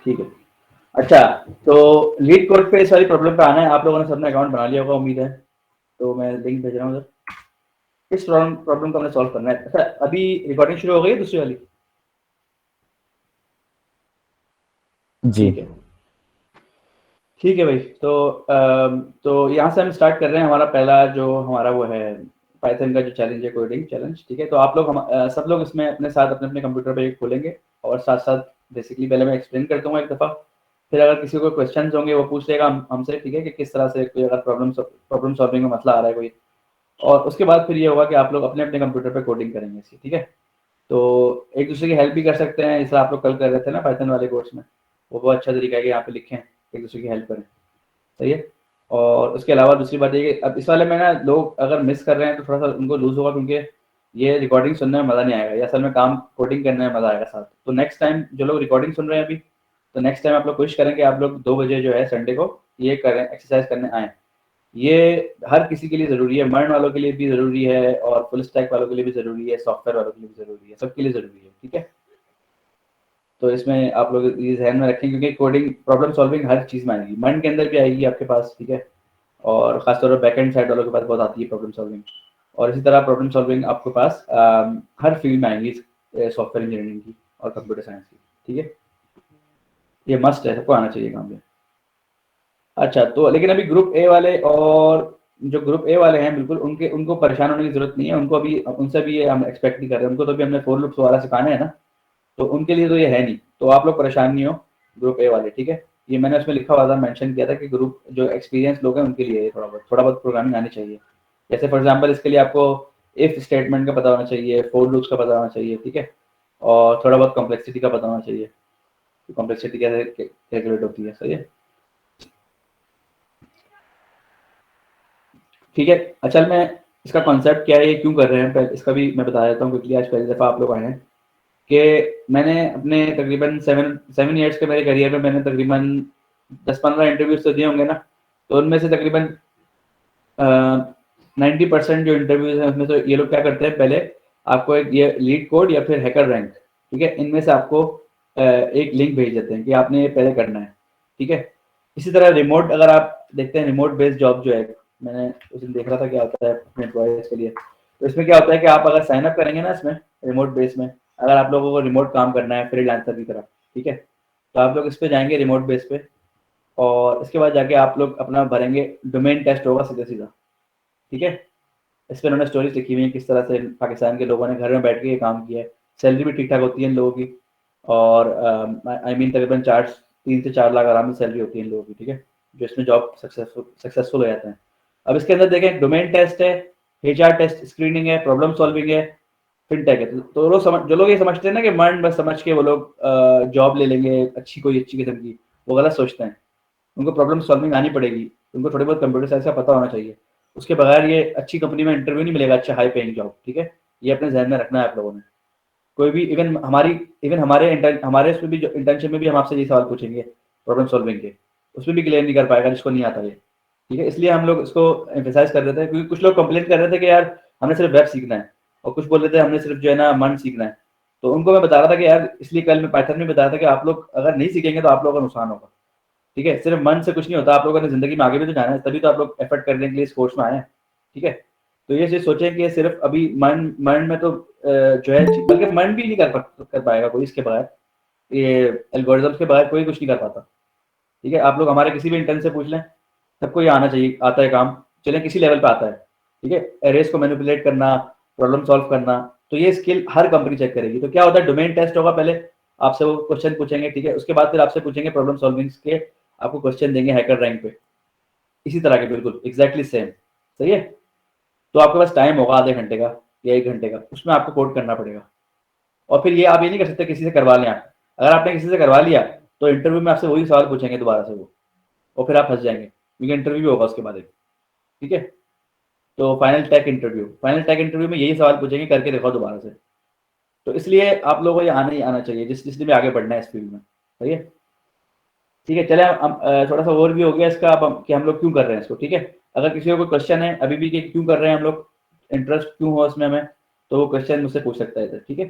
ठीक है। अच्छा, तो लीड कोड पे इस वाली प्रॉब्लम पे आना है। आप लोगों ने सबने अकाउंट बना लिया होगा उम्मीद है, तो मैं लिंक भेज रहा हूँ उधर। इस प्रॉब्लम को हमने सॉल्व करना है। अच्छा, अभी रिकॉर्डिंग शुरू हो गई है दूसरी वाली? जी ठीक है, ठीक है भाई। तो यहाँ से हम स्टार्ट कर रहे हैं हमारा पहला जो हमारा वो है पाइथन का जो चैलेंज है, कोडिंग चैलेंज। ठीक है, तो आप लोग सब लोग इसमें अपने साथ अपने अपने कंप्यूटर पे खोलेंगे और साथ साथ बेसिकली पहले मैं एक्सप्लेन कर दूंगा एक दफ़ा, फिर अगर किसी को क्वेश्चन होंगे वो पूछ लेगा हमसे, ठीक है, कि किस तरह से कोई अगर प्रॉब्लम सॉल्विंग में मसला आ रहा है कोई, और उसके बाद फिर ये होगा कि आप लोग अपने अपने कंप्यूटर पे कोडिंग करेंगे इसकी। ठीक है, तो एक दूसरे की हेल्प भी कर सकते हैं, जैसे आप लोग कल कर रहे थे ना पाइथन वाले कोर्स में, वो बहुत अच्छा तरीका है कि यहाँ पे लिखें, एक दूसरे की हेल्प करें। सही है। और उसके अलावा दूसरी बात ये कि अब इस वाले में ना लोग अगर मिस कर रहे हैं तो थोड़ा सा उनको लूज होगा, क्योंकि ये रिकॉर्डिंग सुनने में मज़ा नहीं आएगा, ये असल में काम कोडिंग करने में मज़ा आएगा साथ। तो नेक्स्ट टाइम जो लोग रिकॉर्डिंग सुन रहे हैं अभी, तो नेक्स्ट टाइम आप लोग कोशिश करें कि आप लोग 2 बजे जो है संडे को ये करें, एक्सरसाइज करने आएँ। ये हर किसी के लिए ज़रूरी है, मर्न वालों के लिए भी ज़रूरी है और फुल स्टैक वालों के लिए भी ज़रूरी है, सॉफ्टवेयर वालों के लिए भी ज़रूरी है, सबके लिए ज़रूरी है। ठीक है, तो इसमें आप लोग ये ध्यान में रखें, क्योंकि कोडिंग प्रॉब्लम सॉल्विंग हर चीज़ में आएगी, मर्न के अंदर भी आएगी आपके पास। ठीक है, और खासतौर पर बैकएंड साइड वालों के पास बहुत आती है प्रॉब्लम सॉल्विंग, और इसी तरह प्रॉब्लम सॉल्विंग आपके पास हर फील्ड में आएंगी, सॉफ्टवेयर इंजीनियरिंग की और कंप्यूटर साइंस की। ठीक है, ये मस्ट है, सबको आना चाहिए काम पे। अच्छा, तो लेकिन अभी ग्रुप ए वाले और जो ग्रुप ए वाले हैं बिल्कुल उनको परेशान होने की जरूरत नहीं है, उनको अभी उनसे भी ये हम एक्सपेक्ट नहीं कर रहे हैं, उनको तो अभी हमने फोर लूप्स वाला सिखाना है ना, तो उनके लिए तो ये है नहीं, तो आप लोग परेशान नहीं हो ग्रुप ए वाले। ठीक है, ये मैंने उसमें लिखा हुआ था, मेंशन किया था कि ग्रुप जो एक्सपीरियंस लोग हैं उनके लिए ये थोड़ा बहुत प्रोग्रामिंग आनी चाहिए। जैसे फॉर एग्जांपल इसके लिए आपको इफ स्टेटमेंट का पता होना चाहिए, फोर लूप्स का पता होना चाहिए। ठीक है, और थोड़ा बहुत कॉम्प्लेक्सिटी का पता होना चाहिए, कॉम्प्लेक्सिटी कैसे कैलकुलेट होती है। सही है, ठीक है। असल में इसका कॉन्सेप्ट क्या है, ये क्यों कर रहे हैं, पहले इसका भी मैं बता देता हूँ क्योंकि आज पहली दफ़ा आप लोग आए हैं। कि मैंने अपने तकरीबन 7 ईयर्स के मेरे करियर में मैंने तकरीबन 10-15 इंटरव्यूज तो दिए होंगे ना, तो उनमें से तकरीबन 90% जो इंटरव्यूज हैं उसमें तो ये लोग क्या करते हैं, पहले आपको एक ये लीड कोड या फिर हैकर रैंक, ठीक है, इनमें से आपको एक लिंक भेज देते हैं कि आपने ये पहले करना है। ठीक है, इसी तरह रिमोट अगर आप देखते हैं, रिमोट बेस्ड जॉब जो है, मैंने उस दिन देख रहा था क्या होता है अपने एम्प्लॉयज के लिए, तो इसमें क्या होता है कि आप अगर साइन अप करेंगे ना इसमें रिमोट बेस में, अगर आप लोगों को रिमोट काम करना है फ्रीलांसर की तरह, ठीक है, तो आप लोग इस पे जाएंगे रिमोट बेस पे, और इसके बाद जाके आप लोग अपना भरेंगे, डोमेन टेस्ट होगा सीधा सीधा। ठीक है, इस पर उन्होंने स्टोरीज लिखी हुई है किस तरह से पाकिस्तान के लोगों ने घर में बैठ के ये काम किया है, सैलरी भी ठीक ठाक होती है इन लोगों की, और आई मीन तकरीबन 3 से 4 लाख आराम से सैलरी होती है इन लोगों की। ठीक है, जो इसमें जॉब सक्सेसफुल हो जाते हैं। अब इसके अंदर देखें, डोमेन टेस्ट है, एचआर टेस्ट, स्क्रीनिंग है, प्रॉब्लम सॉल्विंग है, फिनटेक है। तो जो लोग ये समझते हैं ना कि मन बस समझ के वो लोग जॉब ले लेंगे अच्छी, कोई अच्छी किस्म की, वो गलत सोचते हैं। उनको प्रॉब्लम सॉल्विंग आनी पड़ेगी, उनको थोड़ी बहुत कंप्यूटर साइंस का पता होना चाहिए, उसके बगैर ये अच्छी कंपनी में इंटरव्यू नहीं मिलेगा, अच्छा हाई पेइंग जॉब। ठीक है, ये अपने जहन में रखना है आप लोगों ने। कोई भी इवन हमारे उसमें भी जो इंटर्नशिप में भी हम आपसे ये सवाल पूछेंगे प्रॉब्लम सॉल्विंग के, उसमें भी क्लियर नहीं कर पाएगा जिसको नहीं आता ये। ठीक है, इसलिए हम लोग इसको एम्फेसाइज कर रहे थे, क्योंकि कुछ लोग कंप्लेन कर रहे थे कि यार हमने सिर्फ वेब सीखना है, और कुछ बोल रहे थे हमने सिर्फ जो है ना मन सीखना है। तो उनको मैं बता रहा था कि यार, इसलिए कल मैं पाइथन में बताया था कि आप लोग अगर नहीं सीखेंगे तो आप लोगों का नुकसान होगा। ठीक है, सिर्फ मन से कुछ नहीं होता, आप लोगों ने जिंदगी में आगे भी तो जाना है, तभी तो आप लोग एफर्ट करने के लिए इस कोर्स में आए हैं। ठीक है, तो ये चीज सोचें कि ये सिर्फ अभी मन मन में तो जो है, बल्कि मन भी नहीं कर पाएगा कोई इसके बगैर, ये एल्गोरिथम्स के बगैर कोई कुछ नहीं कर पाता। ठीक है, आप लोग हमारे किसी भी इंटर्न से पूछ लें, सबको ये आना चाहिए, आता है काम, चलें किसी लेवल पे आता है। ठीक है, एरेस को मैनिपुलेट करना, प्रॉब्लम सॉल्व करना, तो ये स्किल हर कंपनी चेक करेगी। तो क्या होता है, डोमेन टेस्ट होगा पहले, आपसे वो क्वेश्चन पूछेंगे। ठीक है, उसके बाद फिर आपसे पूछेंगे प्रॉब्लम सॉल्विंग के, आपको क्वेश्चन देंगे हैकर रैंक पे, इसी तरह के बिल्कुल एग्जैक्टली सेम। सही है, तो आपके पास टाइम होगा आधे घंटे का या 1 घंटे का, उसमें आपको कोड करना पड़ेगा। और फिर ये आप ये नहीं कर सकते किसी से करवा लें आप, अगर आपने किसी से करवा लिया तो इंटरव्यू में आपसे वही सवाल पूछेंगे दोबारा से वो, और फिर आप फंस जाएंगे, क्योंकि इंटरव्यू भी होगा उसके बाद एक। ठीक है, तो फाइनल टेक इंटरव्यू में यही सवाल पूछेंगे, करके देखो दोबारा से। तो इसलिए आप लोगों को ये आना ही आना चाहिए जिसने भी आगे बढ़ना है इस फील्ड में। सही है, ठीक है, चले हम थोड़ा सा और भी हो गया इसका, अब कि हम लोग क्यों कर रहे हैं इसको। ठीक है, अगर किसी को कोई क्वेश्चन है अभी भी कि क्यों कर रहे हैं हम लोग, इंटरेस्ट क्यों हो इसमें हमें, तो वो क्वेश्चन मुझसे पूछ सकता है इधर। ठीक है,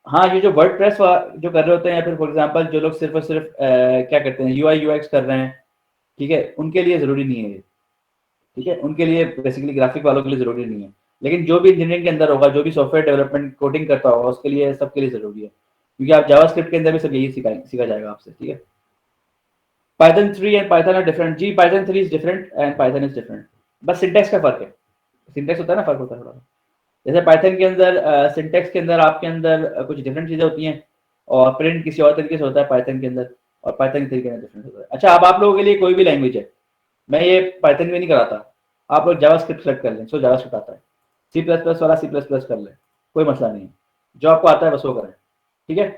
हाँ, ये जो वर्डप्रेस जो कर रहे होते हैं या फिर फॉर एग्जांपल जो लोग सिर्फ और सिर्फ क्या करते हैं यूआई यूएक्स कर रहे हैं, ठीक है, उनके लिए ज़रूरी नहीं है ये, ठीक है, उनके लिए बेसिकली ग्राफिक वालों के लिए ज़रूरी नहीं है। लेकिन जो भी इंजीनियरिंग के अंदर होगा, जो भी सॉफ्टवेयर डेवलपमेंट कोडिंग करता होगा, उसके लिए सबके लिए ज़रूरी है, क्योंकि आप जावास्क्रिप्ट के अंदर भी सब यही सीखा जाएगा आपसे, ठीक है। Python 3 and Python are different जी, Python 3 is different and Python is different, बस सिंटेक्स का फर्क है, सिंटेक्स होता है ना, फर्क होता है थोड़ा। जैसे पाइथन के अंदर सिंटेक्स के अंदर आपके अंदर कुछ डिफरेंट चीज़ें होती हैं, और प्रिंट किसी और तरीके से होता है पाइथन के अंदर, और पाइथन के तरीके से डिफरेंट होता है। अच्छा, अब आप लोगों के लिए कोई भी लैंग्वेज है, मैं ये पाइथन में नहीं कराता, आप लोग जावास्क्रिप्ट सेलेक्ट कर लें, सो जावास्क्रिप्ट आता है, सी प्लस प्लस वाला सी प्लस प्लस कर लें, कोई मसला नहीं है, जो आपको आता है बस वो करें, ठीक है।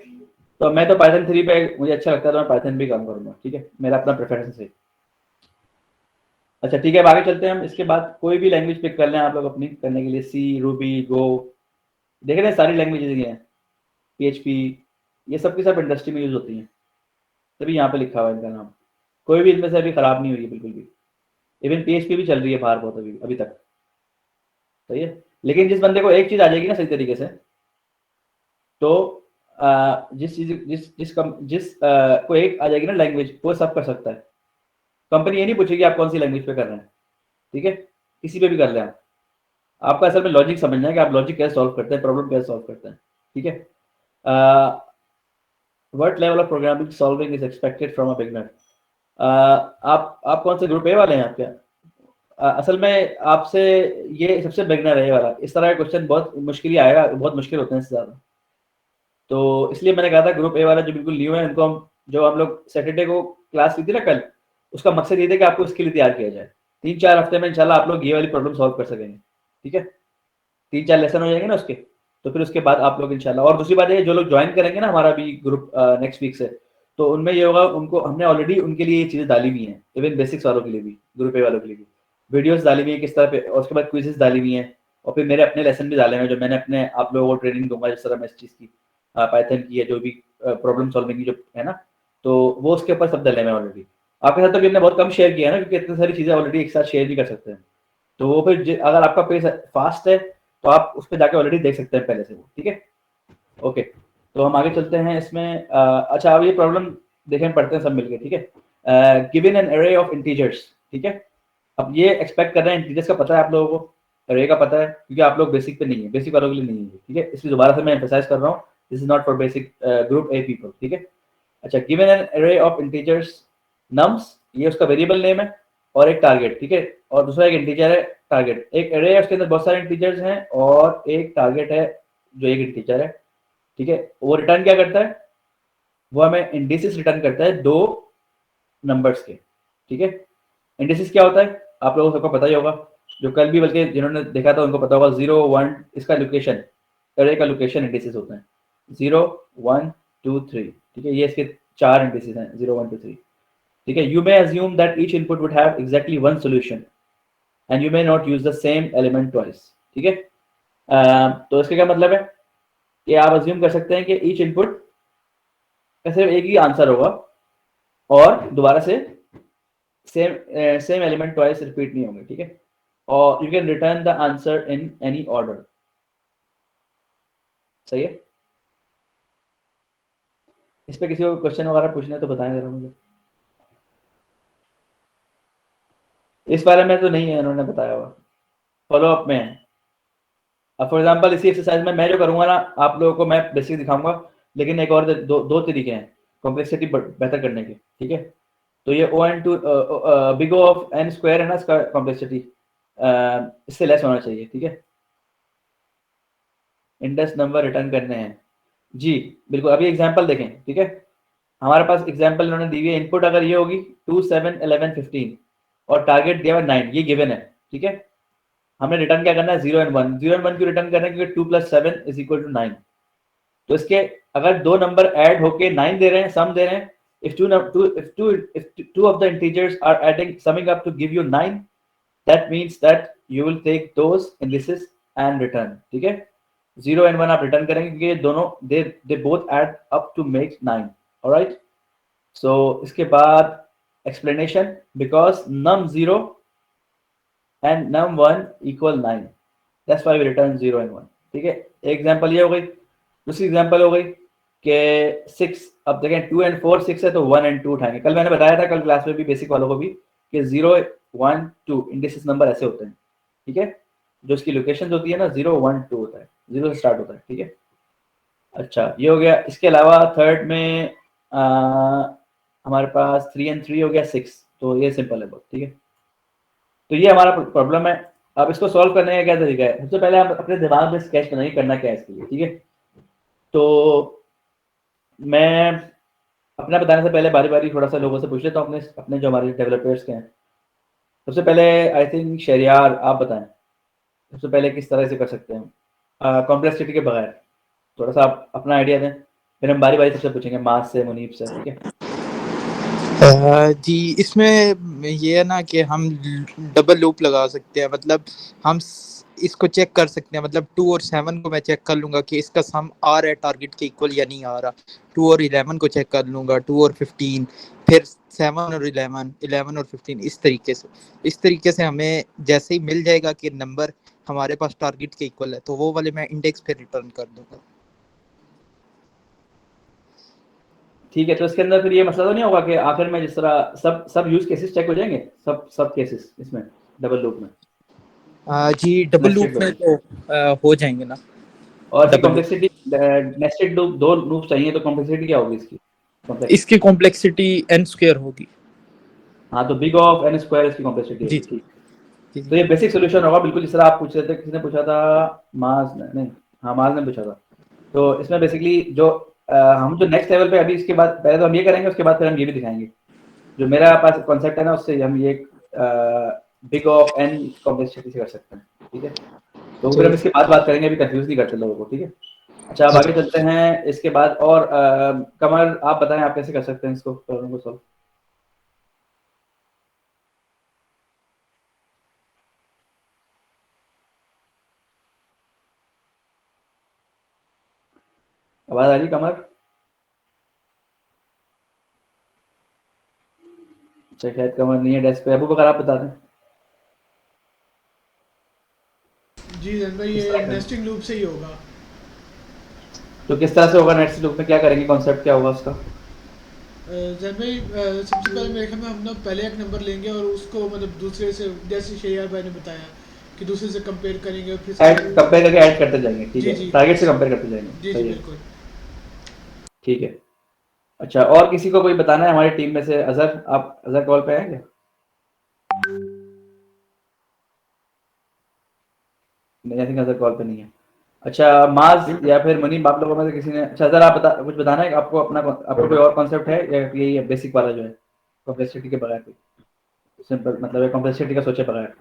तो मैं तो पाइथन 3 पे मुझे अच्छा लगता है, तो मैं पाइथन भी काम करूँगा, ठीक है, मेरा अपना प्रेफरेंस है। अच्छा ठीक है, अब आगे चलते हैं हम। इसके बाद कोई भी लैंग्वेज पिक कर लें आप लोग अपनी करने के लिए, सी, रूबी, गो, देख रहे हैं सारी लैंग्वेजेज हैं, पीएचपी, ये सब की सब इंडस्ट्री में यूज होती हैं, तभी यहाँ पे लिखा हुआ है इनका नाम, कोई भी इनमें से अभी खराब नहीं हुई है बिल्कुल भी। इवन पीएचपी भी चल रही है बाहर बहुत अभी तक, सही है। लेकिन जिस बंदे को एक चीज आ जाएगी ना सही तरीके से, तो जिस चीज जिस जिस कम जिस को एक आ जाएगी ना लैंग्वेज, वो सब कर सकता है। कंपनी ये नहीं पूछेगी आप कौन सी लैंग्वेज पे कर रहे हैं, ठीक है, किसी पे भी कर लें आप। आपका असल में लॉजिक समझना है कि आप लॉजिक कैसे सॉल्व करते हैं, प्रॉब्लम कैसे सॉल्व करते हैं, ठीक है। What level of programming solving is expected from a beginner. आप कौन से ग्रुप ए वाले हैं आप क्या? असल में आपसे ये सबसे बिगनर है ये वाला, इस तरह का क्वेश्चन बहुत मुश्किल ही आएगा, बहुत मुश्किल होते हैं इससे ज़्यादा। तो इसलिए मैंने कहा था ग्रुप ए वाला जो बिल्कुल न्यू है, उनको हम जो हम लोग सैटरडे को क्लास ली थी ना कल, उसका मकसद ये था कि आपको इसके लिए तैयार किया जाए। 3-4 हफ्ते में इंशाल्लाह आप लोग ये वाली प्रॉब्लम सॉल्व कर सकेंगे, ठीक है। 3-4 लेसन हो जाएंगे ना उसके, तो फिर उसके बाद आप लोग इंशाल्लाह। और दूसरी बात है, जो लोग ज्वाइन करेंगे ना हमारा भी ग्रुप नेक्स्ट वीक से, तो उनमें ये होगा, उनको हमने ऑलरेडी उनके लिए ये चीज़ें डाली हुई हैं, इवन बेसिक्स वालों के लिए भी, ग्रुप ए वालों के लिए भी वीडियोस डाली हुई है किस तरह पे, और उसके बाद क्विजेस डाली हुई हैं, और फिर मेरे अपने लेसन भी डाले हैं जो मैंने अपने आप लोगों को ट्रेनिंग दूंगा, जिस तरह मैं इस चीज़ की पाइथन की है, जो भी प्रॉब्लम सॉल्विंग की जो है ना, तो वो उसके ऊपर सब डाले हैं ऑलरेडी। आपके साथ तो हमने बहुत कम शेयर किया है ना, क्योंकि इतनी सारी चीज़ें ऑलरेडी एक साथ शेयर नहीं कर सकते हैं। तो वो फिर अगर आपका पेज फास्ट है तो आप उस पर जाके ऑलरेडी देख सकते हैं पहले से वो, ठीक है। ओके, तो हम आगे चलते हैं इसमें। अच्छा, अब ये प्रॉब्लम देखें, पढ़ते हैं सब मिलके, ठीक है। Given an array of integers, ठीक है। अब ये एक्सपेक्ट कर रहे हैं, इंटीजर्स का पता है आप लोगों को, एरे का पता है, क्योंकि आप लोग बेसिक पे नहीं है, बेसिक वालों के लिए नहीं है, ठीक है। इसलिए दोबारा से मैं एम्फेसाइज कर रहा हूँ, this is not for basic group A people, ठीक है। अच्छा, given an array of integers nums, ये उसका वेरिएबल नेम है, और एक टारगेट, ठीक है, और दूसरा एक इंटीजर है टारगेट। एक एरे है उसके अंदर बहुत सारे इंटीजर्स हैं, और एक टारगेट है जो एक इंटीजर है, ठीक है। वो रिटर्न क्या करता है, वो हमें इंडिसेस रिटर्न करता है दो नंबर्स के, ठीक है। इंडिसेस क्या होता है आप लोगों को सबको पता ही होगा, जो कल भी बल्कि जिन्होंने देखा था उनको पता होगा, 0 1 इसका लोकेशन, एरे का लोकेशन इंडिसेस होता है, 0 1 2 3, ठीक है। ये इसके 4 इंडिसेस हैं, 0 1 2 3, ठीक है। You may assume that each input would have exactly one solution and you may not use the same element twice, ठीक है। तो इसका क्या मतलब है कि आप अज्यूम कर सकते हैं कि ईच इनपुट का सिर्फ एक ही आंसर होगा, और दोबारा से सेम एलिमेंट ट्वाइस रिपीट नहीं होंगे, ठीक है। और you can return the answer in any order, सही है। इस पे किसी को क्वेश्चन वगैरह पूछना है तो बताएं जरा मुझे। इस बारे में तो नहीं है, उन्होंने बताया हुआ, फॉलो अप में है। अब फॉर एग्जांपल इसी एक्सरसाइज में मैं जो करूंगा ना, आप लोगों को मैं बेसिक दिखाऊंगा, लेकिन एक और दो तरीके हैं कॉम्प्लेक्सिटी बेहतर करने के, ठीक है। तो ये O N two big O of N square है ना, इसका कॉम्प्लेक्सिटी इससे लेस होना चाहिए, ठीक है। इंडेक्स नंबर रिटर्न करने हैं जी, बिल्कुल। अभी एग्जांपल देखें, ठीक है। हमारे पास एग्जांपल इन्होंने दी हुई है, इनपुट अगर ये होगी 2 7 11 15 और टारगेट दिया हुआ 9, ये गिवन है, ठीक है। हमने रिटर्न क्या करना है, 0 एंड 1, 0 एंड 1 क्यों रिटर्न करना है, क्योंकि 2 + 7 = 9। तो इसके अगर दो नंबर ऐड होके 9 दे रहे हैं, सम दे रहे हैं, if two of the integers are adding summing up to give you 9, that means that you will take those indices and return, ठीक है। 0 and 1 आप रिटर्न करेंगे क्योंकि ये दोनों they both add up to make 9, alright। so इसके बाद explanation, because num 0 and num 1 = 9, that's why we return 0 and 1, ठीक है। एग्जांपल ये हो गई। दूसरी एग्जांपल हो गई कि 6, अब देखें 2 एंड 4 6 है तो 1 एंड 2 उठाएंगे। कल मैंने बताया था, कल क्लास में भी बेसिक वालों को भी, कि 0 1 2 इंडिसेस नंबर ऐसे होते हैं, ठीक है। जो इसकी लोकेशन होती है ना 0 1 2 होता है, 0 से स्टार्ट होता है, ठीक है। अच्छा, ये हो गया। इसके अलावा थर्ड में हमारे पास 3 एंड 3 हो गया 6, तो ये सिंपल है बहुत, ठीक है। तो ये हमारा प्रॉब्लम है। अब इसको सॉल्व करने का क्या तरीका है? सबसे पहले हम अपने दिमाग में स्केच बनाएंगे करना क्या है इसके लिए, ठीक है। तो मैं अपना बताने से पहले बारी बारी थोड़ा सा लोगों से पूछ लेता हूँ, अपने अपने जो हमारे डेवलपर्स के हैं। सबसे पहले आई थिंक शहरियार आप बताएं, सबसे पहले किस तरह से कर सकते हैं कॉम्प्लेक्सिटी के बगैर? थोड़ा सा आप अपना आइडिया दें, फिर हम बारी बारी सबसे पूछेंगे, मास से, मुनीब से, ठीक है। जी, इसमें ये है ना कि हम डबल लूप लगा सकते हैं। मतलब हम इसको चेक कर सकते हैं। मतलब 2 और 7 को मैं चेक कर लूंगा कि इसका सम आ रहा है टारगेट के इक्वल या नहीं आ रहा। 2 और 11 को चेक कर लूंगा, 2 और 15, फिर 7 और 11, 11 और 15, इस तरीके से हमें जैसे ही मिल जाएगा कि नंबर हमारे पास टारगेट के इक्वल है, तो वो वाले मैं इंडेक्स पे रिटर्न कर दूंगा। ठीक है, तो इसके अंदर फिर ये मसला तो नहीं होगा कि आखिर में जिस तरह सब यूज केसेस चेक हो जाएंगे, सब केसेस इसमें डबल लूप में? जी, डबल लूप नेस्टेड में लूप तो हो जाएंगे ना। और इसकी double loop, complexity, nested loop 2 loop चाहिए, तो कॉम्प्लेक्सिटी क्या होगी इसकी कॉम्प्लेक्स? इसकी कॉम्प्लेक्सिटी n² होगी। हाँ, तो बिग ऑफ एन स्क्वायर इसकी कॉम्प्लेक्सिटी जी होगी, ठीक। जी तो ये बेसिक सोल्यूशन होगा बिल्कुल जिस तरह आप पूछ रहे थे, किसी ने पूछा था, माज ने, नहीं, हाँ माज ने पूछा था। तो इसमें बेसिकली जो हम जो नेक्स्ट लेवल पे अभी इसके बाद पहले तो हम ये करेंगे, उसके बाद फिर हम ये भी दिखाएंगे। जो मेरा पास कॉन्सेप्ट है ना, उससे हम ये बिग ऑफ एन कॉम्प्लेक्सिटी से कर सकते हैं, ठीक है। तो फिर हम इसके बाद बात करेंगे, अभी कंफ्यूज नहीं करते लोगों को, ठीक है। अच्छा, अब आगे चलते हैं इसके बाद। और कमर आप बताएं, आप कैसे कर सकते हैं इसको, प्रॉब्लम को सॉल्व? आवाज आ रही कमर? अच्छा, शायद कमर नहीं है डेस्क पे। अबू बकर आप बता दें। जी जैन भाई, किस ये तरह करें? नेस्टिंग लूप से ही होगा। तो किस तरह से होगा नेक्स्ट लूप में, क्या करेंगे, कॉन्सेप्ट क्या होगा उसका? जैन भाई, सबसे पहले मेरे ख्याल में हम ना पहले एक नंबर लेंगे और उसको मतलब दूसरे से, जैसे शेयर भाई ने बताया कि दूसरे से कंपेयर करेंगे और फिर कंपेयर करके ऐड करते जाएंगे, ठीक जी है, जी टारगेट से कंपेयर करते जाएंगे, जी जी सही है, बिल्कुल। ठीक है। अच्छा, और किसी को कोई बताना है हमारी टीम में से? अजहर, आप अजहर कॉल पे आएंगे? नहीं, आई थिंक अजहर कॉल पे नहीं है। अच्छा, माज या फिर मुनीब, आप लोगों में से किसी ने, अच्छा अजहर आप बता, कुछ बताना है आपको अपना, आपको कोई और कॉन्सेप्ट है या यही है बेसिक वाला जो है, कॉम्प्लेक्सिटी के बगैर कोई सिंपल, मतलब है कॉम्प्लेक्सिटी का सोचे बगैर?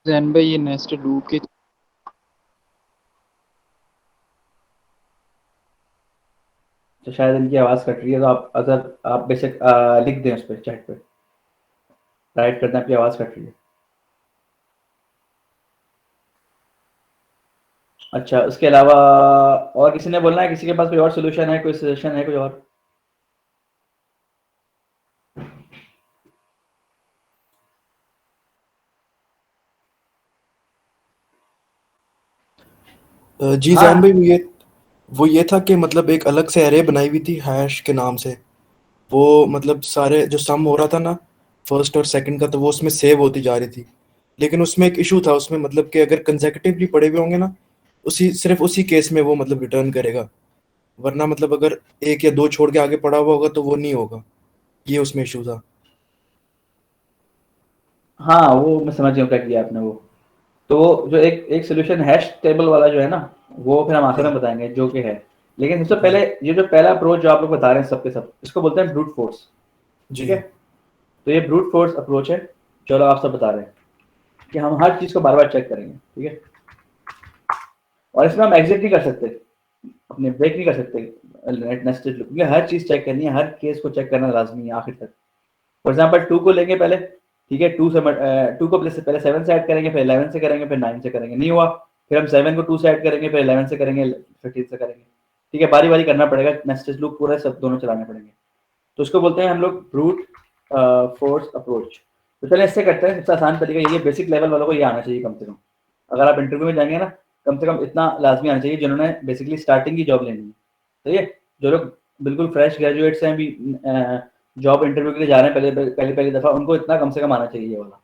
जैन भाई, ये नेस्टेड लूप के तो शायद इनकी आवाज़ कट रही है, तो आप अगर आप बेशक लिख दें उस पर चैट पे, राइट करना, आपकी आवाज़ कट रही है। अच्छा, उसके अलावा और किसी ने बोलना है? किसी के पास कोई और सोल्यूशन है, कोई सजेशन है, कोई और? जी जैन भाई, हाँ, वो ये था कि मतलब एक अलग से एरे बनाई हुई थी हैश के नाम से। वो मतलब सारे जो सम हो रहा था ना, फर्स्ट और सेकंड का, तो वो उसमें सेव होती जा रही थी। लेकिन उसमें एक इशू था उसमें, मतलब कि अगर कंसेक्यूटिवली पड़े हुए होंगे ना, सिर्फ उसी केस में वो मतलब रिटर्न करेगा। वरना मतलब अगर एक या दो छोड़ के आगे पड़ा हुआ होगा तो वो नहीं होगा। ये उसमें इशू था। हाँ, वो मैं समझ गया क्या किया आपने वो। तो जो एक एक सोल्यूशन हैश टेबल वाला जो है ना, वो फिर हम आखिर में हाँ बताएंगे जो कि है। लेकिन सबसे पहले जी ये जो पहला अप्रोच जो आप लोग बता रहे हैं सबके सब, इसको बोलते हैं ब्रूट फोर्स, जी ठीक है। तो ये ब्रूट फोर्स अप्रोच है, चलो आप सब बता रहे हैं कि हम हर चीज़ को बार बार चेक करेंगे, ठीक है। और इसमें हम एग्जिट नहीं कर सकते, अपने ब्रेक नहीं कर सकते नेस्टेड लूप, क्योंकि हर चीज़ चेक करनी है, हर केस को चेक करना लाजमी है आखिर तक। फॉर एग्जाम्पल 2 को लेंगे पहले, ठीक है, 2 को पहले 7 से ऐड करेंगे, फिर 11 से करेंगे, फिर 9 से करेंगे, नहीं हुआ, फिर हम 7 को 2 से ऐड करेंगे, फिर 11 से करेंगे, 15 से करेंगे, ठीक है। बारी बारी करना पड़ेगा, नेस्टेड लूप पूरा सब दोनों चलाने पड़ेंगे। तो उसको बोलते हैं हम लोग ब्रूट फोर्स अप्रोच। तो चलिए इससे करते हैं, सबसे आसान तरीका यही है, बेसिक लेवल वालों को ये आना चाहिए कम से कम। अगर आप इंटरव्यू में जाएंगे ना, कम से कम इतना लाजमी आना चाहिए जिन्होंने बेसिकली स्टार्टिंग की जॉब लेनी है, सही है। जो लोग बिल्कुल फ्रेश ग्रेजुएट्स हैं, अभी जॉब इंटरव्यू के लिए जा रहे हैं पहली दफ़ा, उनको इतना कम से कम आना चाहिए ये वाला,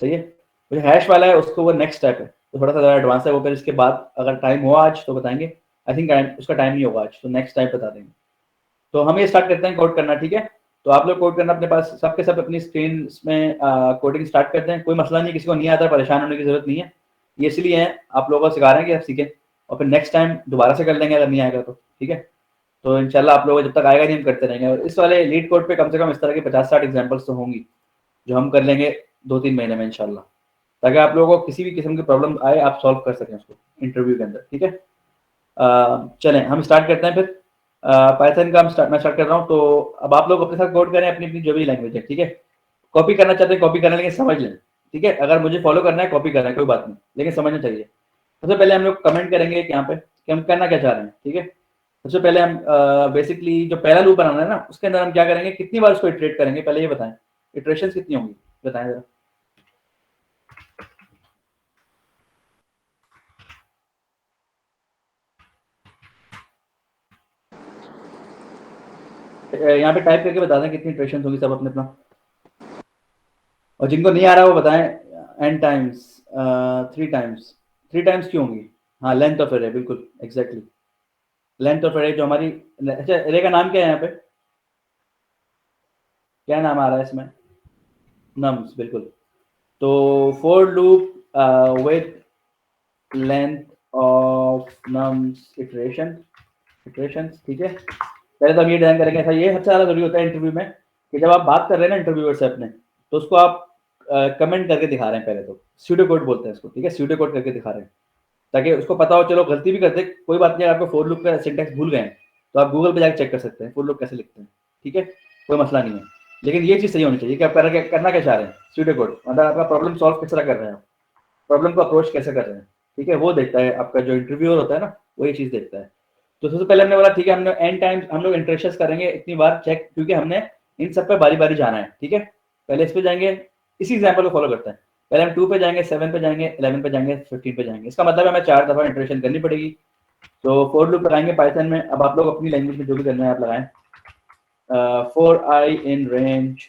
सही है। जो हैश वाला है उसको वो नेक्स्ट स्टेप है, तो थोड़ा सा ज़्यादा एडवांस है वो, फिर इसके बाद अगर टाइम हुआ आज तो बताएंगे। आई थिंक उसका टाइम नहीं होगा आज, तो नेक्स्ट टाइम बता देंगे। तो हम ये स्टार्ट करते हैं कोड करना, ठीक है। तो आप लोग कोड करना अपने पास सबके सब अपनी स्क्रीन में कोडिंग स्टार्ट करते हैं। कोई मसला नहीं, किसी को नहीं आता परेशान होने की जरूरत नहीं है, ये इसलिए है आप लोगों को सिखा रहे हैं कि आप सीखें, और फिर नेक्स्ट टाइम दोबारा से कर लेंगे अगर नहीं आएगा तो, ठीक है। तो इंशाल्लाह आप लोगों को जब तक आएगा नहीं हम करते रहेंगे। और इस वाले लीड कोड पे कम से कम इस तरह की 50-60 एग्जाम्पल्स तो होंगी जो हम कर लेंगे 2-3 महीने में इंशाल्लाह, ताकि आप लोगों को किसी भी किस्म की प्रॉब्लम आए आप सॉल्व कर सकें उसको इंटरव्यू के अंदर, ठीक है। चलें हम स्टार्ट करते हैं फिर। पाइथन का मैं स्टार्ट कर रहा हूँ। तो अब आप लोग अपने साथ कोड करें अपनी अपनी जो भी लैंग्वेज है, ठीक है। कॉपी करना चाहते हैं कॉपी करना, लेकिन समझ लें, ठीक है। अगर मुझे फॉलो करना है कॉपी करना है कोई बात नहीं, लेकिन समझना चाहिए। सबसे पहले हम लोग कमेंट करेंगे यहाँ पे कि हम करना क्या चाह रहे हैं, ठीक है। सबसे पहले हम बेसिकली जो पहला लूप बनाना है ना, उसके अंदर हम क्या करेंगे, कितनी बार उसको इटरेट करेंगे, पहले ये बताएं। इटरेशंस कितनी होंगी बताएं जरा। यहाँ पे टाइप करके बता दें कितनी इटरेशंस होंगी सब अपने अपना, और जिनको नहीं आ रहा वो बताएं। n टाइम्स 3 टाइम्स, 3 टाइम्स क्यों होंगी। हाँ लेंथ ऑफ एरे, बिल्कुल एग्जैक्टली लेंथ ऑफ एरे जो हमारी। अच्छा एरे का नाम क्या है यहाँ पे, क्या नाम आ रहा है इसमें, नम्स, बिल्कुल। तो for loop with length of nums iterations, ठीक है। पहले तो हम ये डिजाइन करेंगे, ऐसा ये सबसे ज़्यादा जरूरी होता है इंटरव्यू में कि जब आप बात कर रहे हैं ना इंटरव्यूअर से अपने, तो उसको आप कमेंट करके दिखा रहे हैं। पहले तो स्यूडो कोड बोलते हैं इसको, ठीक है, स्यूडो कोड करके दिखा रहे हैं ताकि उसको पता हो। चलो गलती भी करते कोई बात नहीं, आपको फॉर लूप का सिंटैक्स भूल गए तो आप गूगल पे जाकर चेक कर सकते हैं फॉर लूप कैसे लिखते हैं, ठीक है, कोई मसला नहीं है। लेकिन ये चीज़ सही होनी चाहिए कि आप करना क्या चाह रहे हैं। स्यूडो कोड मतलब आपका प्रॉब्लम सॉल्व किस तरह कर रहे हैं, प्रॉब्लम को अप्रोच कैसे कर रहे हैं, ठीक है, वो देखता है आपका जो इंटरव्यूअर होता है ना, वो ये चीज़ देखता है। तो सबसे पहले हमने बोला ठीक है, हमने n टाइम्स हम लोग इंटरेक्शंस करेंगे इतनी बार चेक, क्योंकि हमने इन सब पे बारी बारी जाना है, ठीक है। पहले इस पे जाएंगे, इसी एग्जांपल को फॉलो करते हैं। पहले हम 2 पे जाएंगे, 7 पे जाएंगे, 11 पे जाएंगे, 15 पे जाएंगे। इसका मतलब हमें 4 दफा इंटरेक्शन करनी पड़ेगी। तो फॉर लूप लगाएंगे पाइथन में। अब आप लोग अपनी लैंग्वेज में जो भी करना है आप लगाएं। फॉर आई इन रेंज,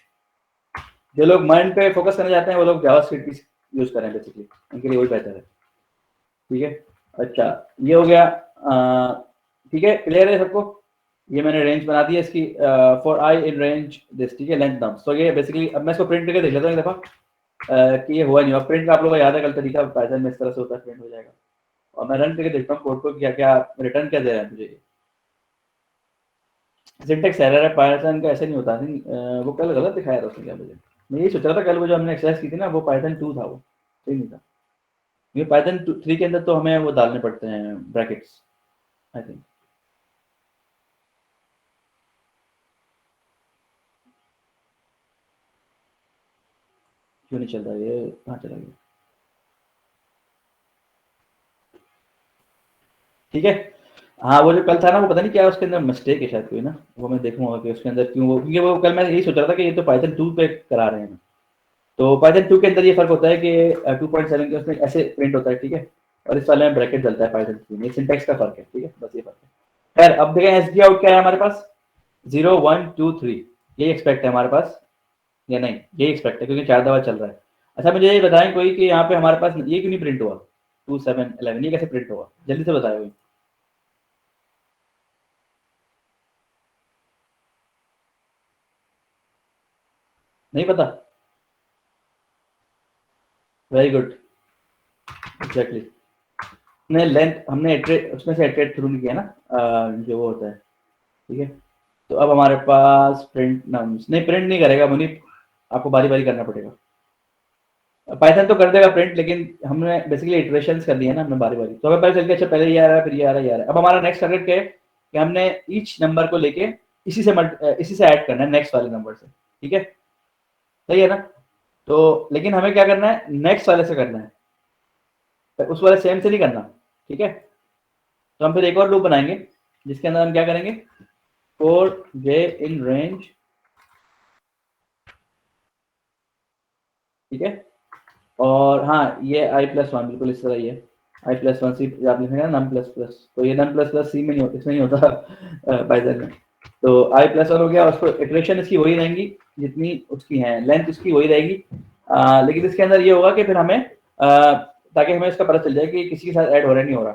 जो लोग माइंड पे फोकस करना चाहते हैं वो लोग जावास्क्रिप्ट यूज करें, बेसिकली उनके लिए वही बेहतर है, ठीक है। अच्छा ये हो गया, ठीक है, क्लियर है सबको। ये मैंने रेंज बना दी है इसकी, for I in range this, ठीक है, लेंथ नम्स। तो ये बेसिकली अब मैं इसको प्रिंट करके देख लेता हूँ एक दफा कि ये हुआ नहीं हुआ। प्रिंट का आप लोगों को याद है कल तरीका पाइथन में इस तरह से होता है, प्रिंट हो जाएगा। और मैं रन करके देखता हूँ कोड को, क्या क्या रिटर्न क्या दे रहा है मुझे। सिंटेक्स एरर है पाइथन का, ऐसे नहीं होता नहीं। वो कल गलत दिखाया था उसने क्या मुझे, मैं यही सोच रहा था कल वो जो हमने एक्सरसाइज की थी ना वो पाइथन 2 था, वो सही नहीं था। ये पाइथन 3 के अंदर तो हमें वो डालने पड़ते हैं ब्रैकेट्स, आई थिंक। क्यों नहीं चल रहा ये, कहाँ चला गया, ठीक है। हाँ वो जो कल था ना वो पता नहीं क्या उसके अंदर मिस्टेक है शायद कोई ना, वो मैं देखूंगा कि उसके अंदर क्यों वो, क्योंकि वो कल मैं यही सोच रहा था कि ये तो पाइथन 2 पे करा रहे हैं। तो पाइथन 2 के अंदर ये फर्क होता है कि 2.7 के उसमें ऐसे प्रिंट होता है, ठीक है, और इस वाले में ब्रैकेट चलता है पाइथन 2 में। ये सिंटैक्स का फर्क है, ठीक है, बस ये फर्क है। खैर अब देखें एसडी आउट क्या है हमारे पास, 0 1 2 3, यही एक्सपेक्ट है हमारे पास या नहीं, यही एक्सपेक्ट है क्योंकि 4 दफा चल रहा है। अच्छा मुझे ये बताएं कोई कि यहाँ पे हमारे पास ये क्यों नहीं प्रिंट हुआ 2 7 11, ये कैसे प्रिंट हुआ, जल्दी से बताया कोई। नहीं पता, वेरी गुड, एग्जैक्टली। नहीं लेंथ हमने उसमें से इटरेट थ्रू नहीं किया ना, जो वो होता है, ठीक है। तो अब हमारे पास प्रिंट नम्स, नहीं प्रिंट नहीं करेगा मुनीप, आपको बारी बारी करना पड़ेगा। पाइथन तो कर देगा प्रिंट, लेकिन हमने बेसिकली इटरेशंस कर दी है ना हमने बारी बारी, तो हमें पहले चल के अच्छा पहले ये आ रहा है फिर ये आ रहा है ये आ रहा है। अब हमारा नेक्स्ट टारगेट क्या है कि हमने ईच नंबर को लेके इसी से ऐड करना है नेक्स्ट वाले नंबर से, ठीक है, सही है ना। तो लेकिन हमें क्या करना है, नेक्स्ट वाले से करना है, तो उस वाले सेम से नहीं करना, ठीक है। तो हम फिर एक और लूप बनाएंगे जिसके अंदर हम क्या करेंगे, फॉर जे इन रेंज, ठीक है। और हाँ ये i+1 बिल्कुल इस तरह ही है, आई प्लस वन सी आप लिखेंगे नम प्लस प्लस, तो ये नम प्लस प्लस सी में नहीं होता, इसमें नहीं होता पाइथन में। तो आई प्लस वन हो गया, उसको इटरेशन इसकी वही रहेंगी जितनी उसकी है, लेंथ उसकी वही रहेगी, लेकिन इसके अंदर ये होगा कि फिर हमें ताकि हमें इसका पता चल जाए कि किसी के साथ ऐड हो रहा है नहीं हो रहा।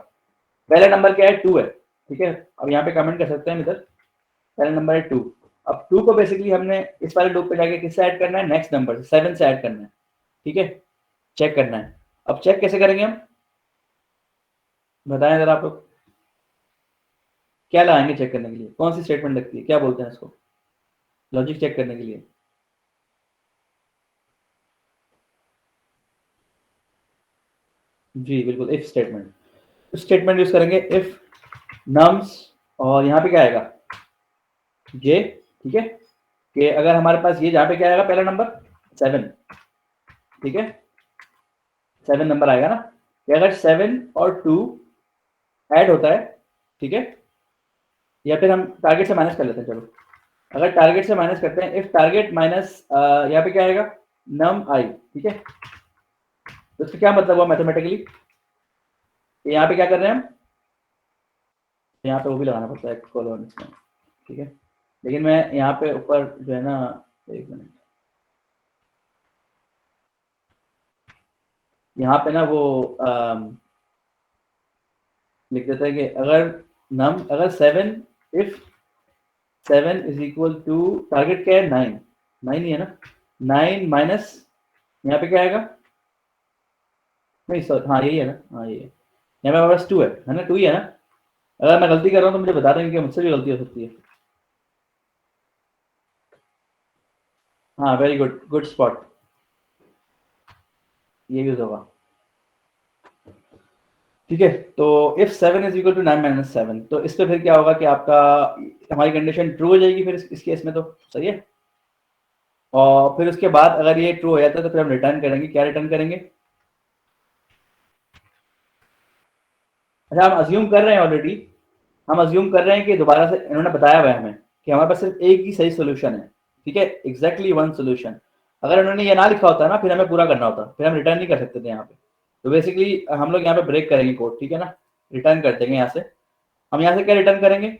पहला नंबर क्या है 2 है, ठीक है। अब यहाँ पे कमेंट कर सकते हैं इधर, पहला नंबर है 2। अब 2 को बेसिकली हमने इस वाले लूप पे जाके किससे ऐड करना है, नेक्स्ट नंबर 7 से ऐड करना है, ठीक है, चेक करना है। अब चेक कैसे करेंगे हम, बताएं जरा आप लोग, क्या लगाएंगे चेक करने के लिए, कौन सी स्टेटमेंट लगती है, क्या बोलते हैं इसको लॉजिक चेक करने के लिए? जी बिल्कुल, इफ स्टेटमेंट यूज करेंगे, इफ नम्स, और यहाँ पे क्या आएगा ये, ठीक है, कि अगर हमारे पास ये जहाँ पे क्या आएगा पहला नंबर 7, ठीक है, 7 नंबर आएगा ना, कि अगर 7 और 2 ऐड होता है, ठीक है, या फिर हम टारगेट से माइनस कर लेते हैं, चलो अगर टारगेट से माइनस करते हैं, इफ टारगेट माइनस यहाँ पे क्या आएगा नम आई, ठीक है, तो इसका क्या मतलब हुआ मैथमेटिकली, यहाँ पे क्या कर रहे हैं हम, यहाँ पे वो भी लगाना पड़ता है कॉलन इसमें, ठीक है, लेकिन मैं यहाँ पे ऊपर जो है ना, एक मिनट, यहाँ पे ना वो लिख देता है कि अगर 7, if 7 is equal to, target क्या है 9 ही है ना, 9 माइनस यहाँ पे क्या आएगा, नहीं सॉरी, हाँ यही है ना, हाँ ये यहाँ पे हमारे पास 2 है ना, 2 ही है ना। अगर मैं गलती कर रहा हूँ तो मुझे बता देंगे कि मुझसे भी गलती हो सकती है। हाँ वेरी गुड, गुड स्पॉट, ये यूज होगा, ठीक है। तो if 7 is equal to 9 minus 7, तो इस पे फिर क्या होगा कि आपका हमारी कंडीशन ट्रू हो जाएगी फिर इस केस में, तो सही है। और फिर उसके बाद अगर ये ट्रू हो जाता है तो फिर हम रिटर्न करेंगे, क्या रिटर्न करेंगे, अच्छा हम अज्यूम कर रहे हैं ऑलरेडी, हम अज्यूम कर रहे हैं कि दोबारा से इन्होंने बताया हुआ है हमें कि हमारे पास सिर्फ एक ही सही सोल्यूशन है, ठीक है, एग्जैक्टली वन सोल्यूशन। अगर उन्होंने ये ना लिखा होता ना, फिर हमें पूरा करना होता, फिर हम रिटर्न नहीं कर सकते थे यहाँ पे। तो बेसिकली हम लोग यहाँ पे ब्रेक करेंगे कोड, ठीक है ना, रिटर्न कर देंगे यहाँ से। हम यहाँ से क्या रिटर्न करेंगे,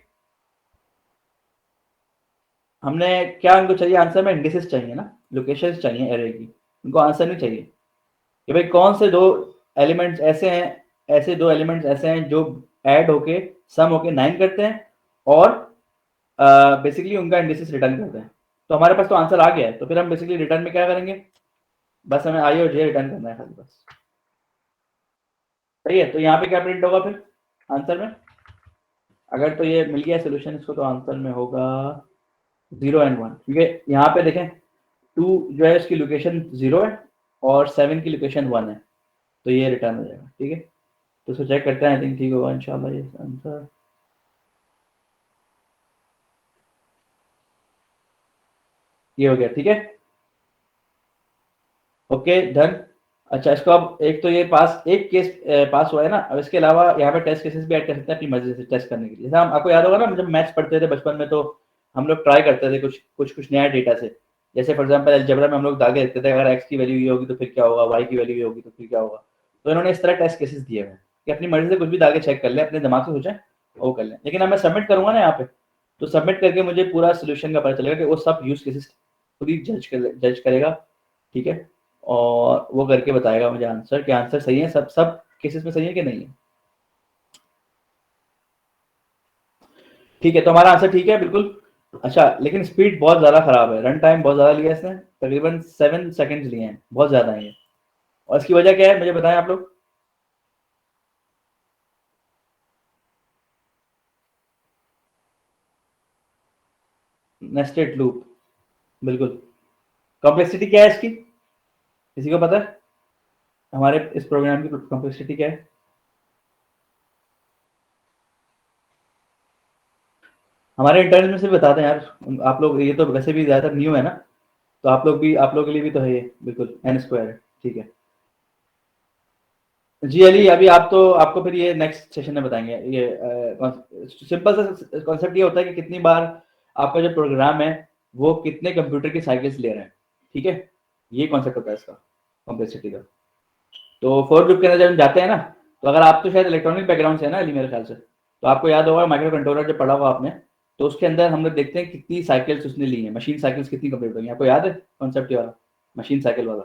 हमने क्या उनको चाहिए आंसर में, इंडिसेस चाहिए ना, लोकेशन चाहिए एरे की, उनको आंसर नहीं चाहिए कि भाई कौन से दो एलिमेंट्स ऐसे हैं, ऐसे दो एलिमेंट्स ऐसे हैं जो ऐड होके सम होके 9 करते हैं और बेसिकली उनका इंडिसेस रिटर्न करते हैं। तो हमारे पास तो आंसर आ गया है, तो फिर हम बेसिकली रिटर्न में क्या करेंगे, बस हमें आई और जे रिटर्न करना है खाली बस, सही है। तो यहाँ पे क्या प्रिंट होगा फिर आंसर में, अगर तो ये मिल गया सोल्यूशन इसको, तो आंसर में होगा 0 and 1, क्योंकि यहाँ पे देखें 2 जो है उसकी लोकेशन 0 है और 7 की लोकेशन 1 है, तो ये रिटर्न हो जाएगा, ठीक है। तो इसको चेक करते हैं, आई थिंक ठीक होगा इंशाल्लाह ये आंसर, ये हो गया, ठीक है, ओके डन। अच्छा इसको अब एक तो ये एक केस पास हुआ है ना, अब इसके अलावा यहाँ पे टेस्ट केसेस भी ऐड कर सकते हैं अपनी मर्जी से टेस्ट करने के लिए। जैसे हम आपको याद होगा ना, जब मैथ्स पढ़ते थे बचपन में, तो हम लोग ट्राई करते थे कुछ नया डेटा से, जैसे फॉर एग्जांपल अलजेब्रा में हम लोग दागे देखते थे, अगर एक्स की वैल्यू ये होगी तो फिर क्या होगा, वाई की वैल्यू ये होगी तो फिर क्या होगा। तो इन्होंने इस तरह टेस्ट केसेस दिए हुए हैं कि अपनी मर्जी से कुछ भी दागे चेक कर ले, अपने दिमाग से सोचें वो कर लें। लेकिन अब मैं सबमिट करूंगा ना यहाँ पे, तो सबमिट करके मुझे पूरा सोल्यूशन का पता चलेगा कि वो सब यूज केसेस खुद ही जज करेगा, ठीक है, और वो करके बताएगा मुझे आंसर कि आंसर सही है, सब केसेस में सही है कि नहीं है, ठीक है। तो हमारा आंसर ठीक है बिल्कुल। अच्छा लेकिन स्पीड बहुत ज़्यादा खराब है, रन टाइम बहुत ज़्यादा लिया इसने, तकरीबन 7 सेकंड्स लिए हैं, बहुत ज़्यादा है ये। और इसकी वजह क्या है मुझे बताएं आप लोग, नेस्टेड लूप, बिल्कुल। कॉम्प्लेक्सिटी क्या है इसकी, किसी को पता है हमारे इस प्रोग्राम की कॉम्प्लेक्सिटी क्या है? हमारे इंटरनेट में से बताते हैं यार आप लोग, ये तो वैसे भी ज़्यादातर न्यू है ना, तो आप लोग के लिए भी तो है ये, बिल्कुल n² है, ठीक है जी अली। अभी आपको फिर ये नेक्स्ट सेशन में बताएंगे। ये सिंपल सा कॉन्सेप्ट ये होता है कि कितनी बार आपका जो प्रोग्राम है वो कितने कंप्यूटर की साइकिल्स ले रहे हैं, ठीक है, ये कॉन्सेप्ट होता है इसका कॉम्प्लेक्सिटी का। तो फॉर लूप के अंदर जब हम जाते हैं ना, तो अगर आप तो शायद इलेक्ट्रॉनिक बैकग्राउंड से है ना अली मेरे ख्याल से, तो आपको याद होगा माइक्रो कंट्रोलर जब पढ़ा होगा आपने, तो उसके अंदर हम लोग देखते हैं कितनी साइकिल्स उसने ली हैं, मशीन साइकिल्स कितनी कंप्लीट हुई हैं। आपको याद है कॉन्सेप्ट ये वाला मशीन साइकिल वाला?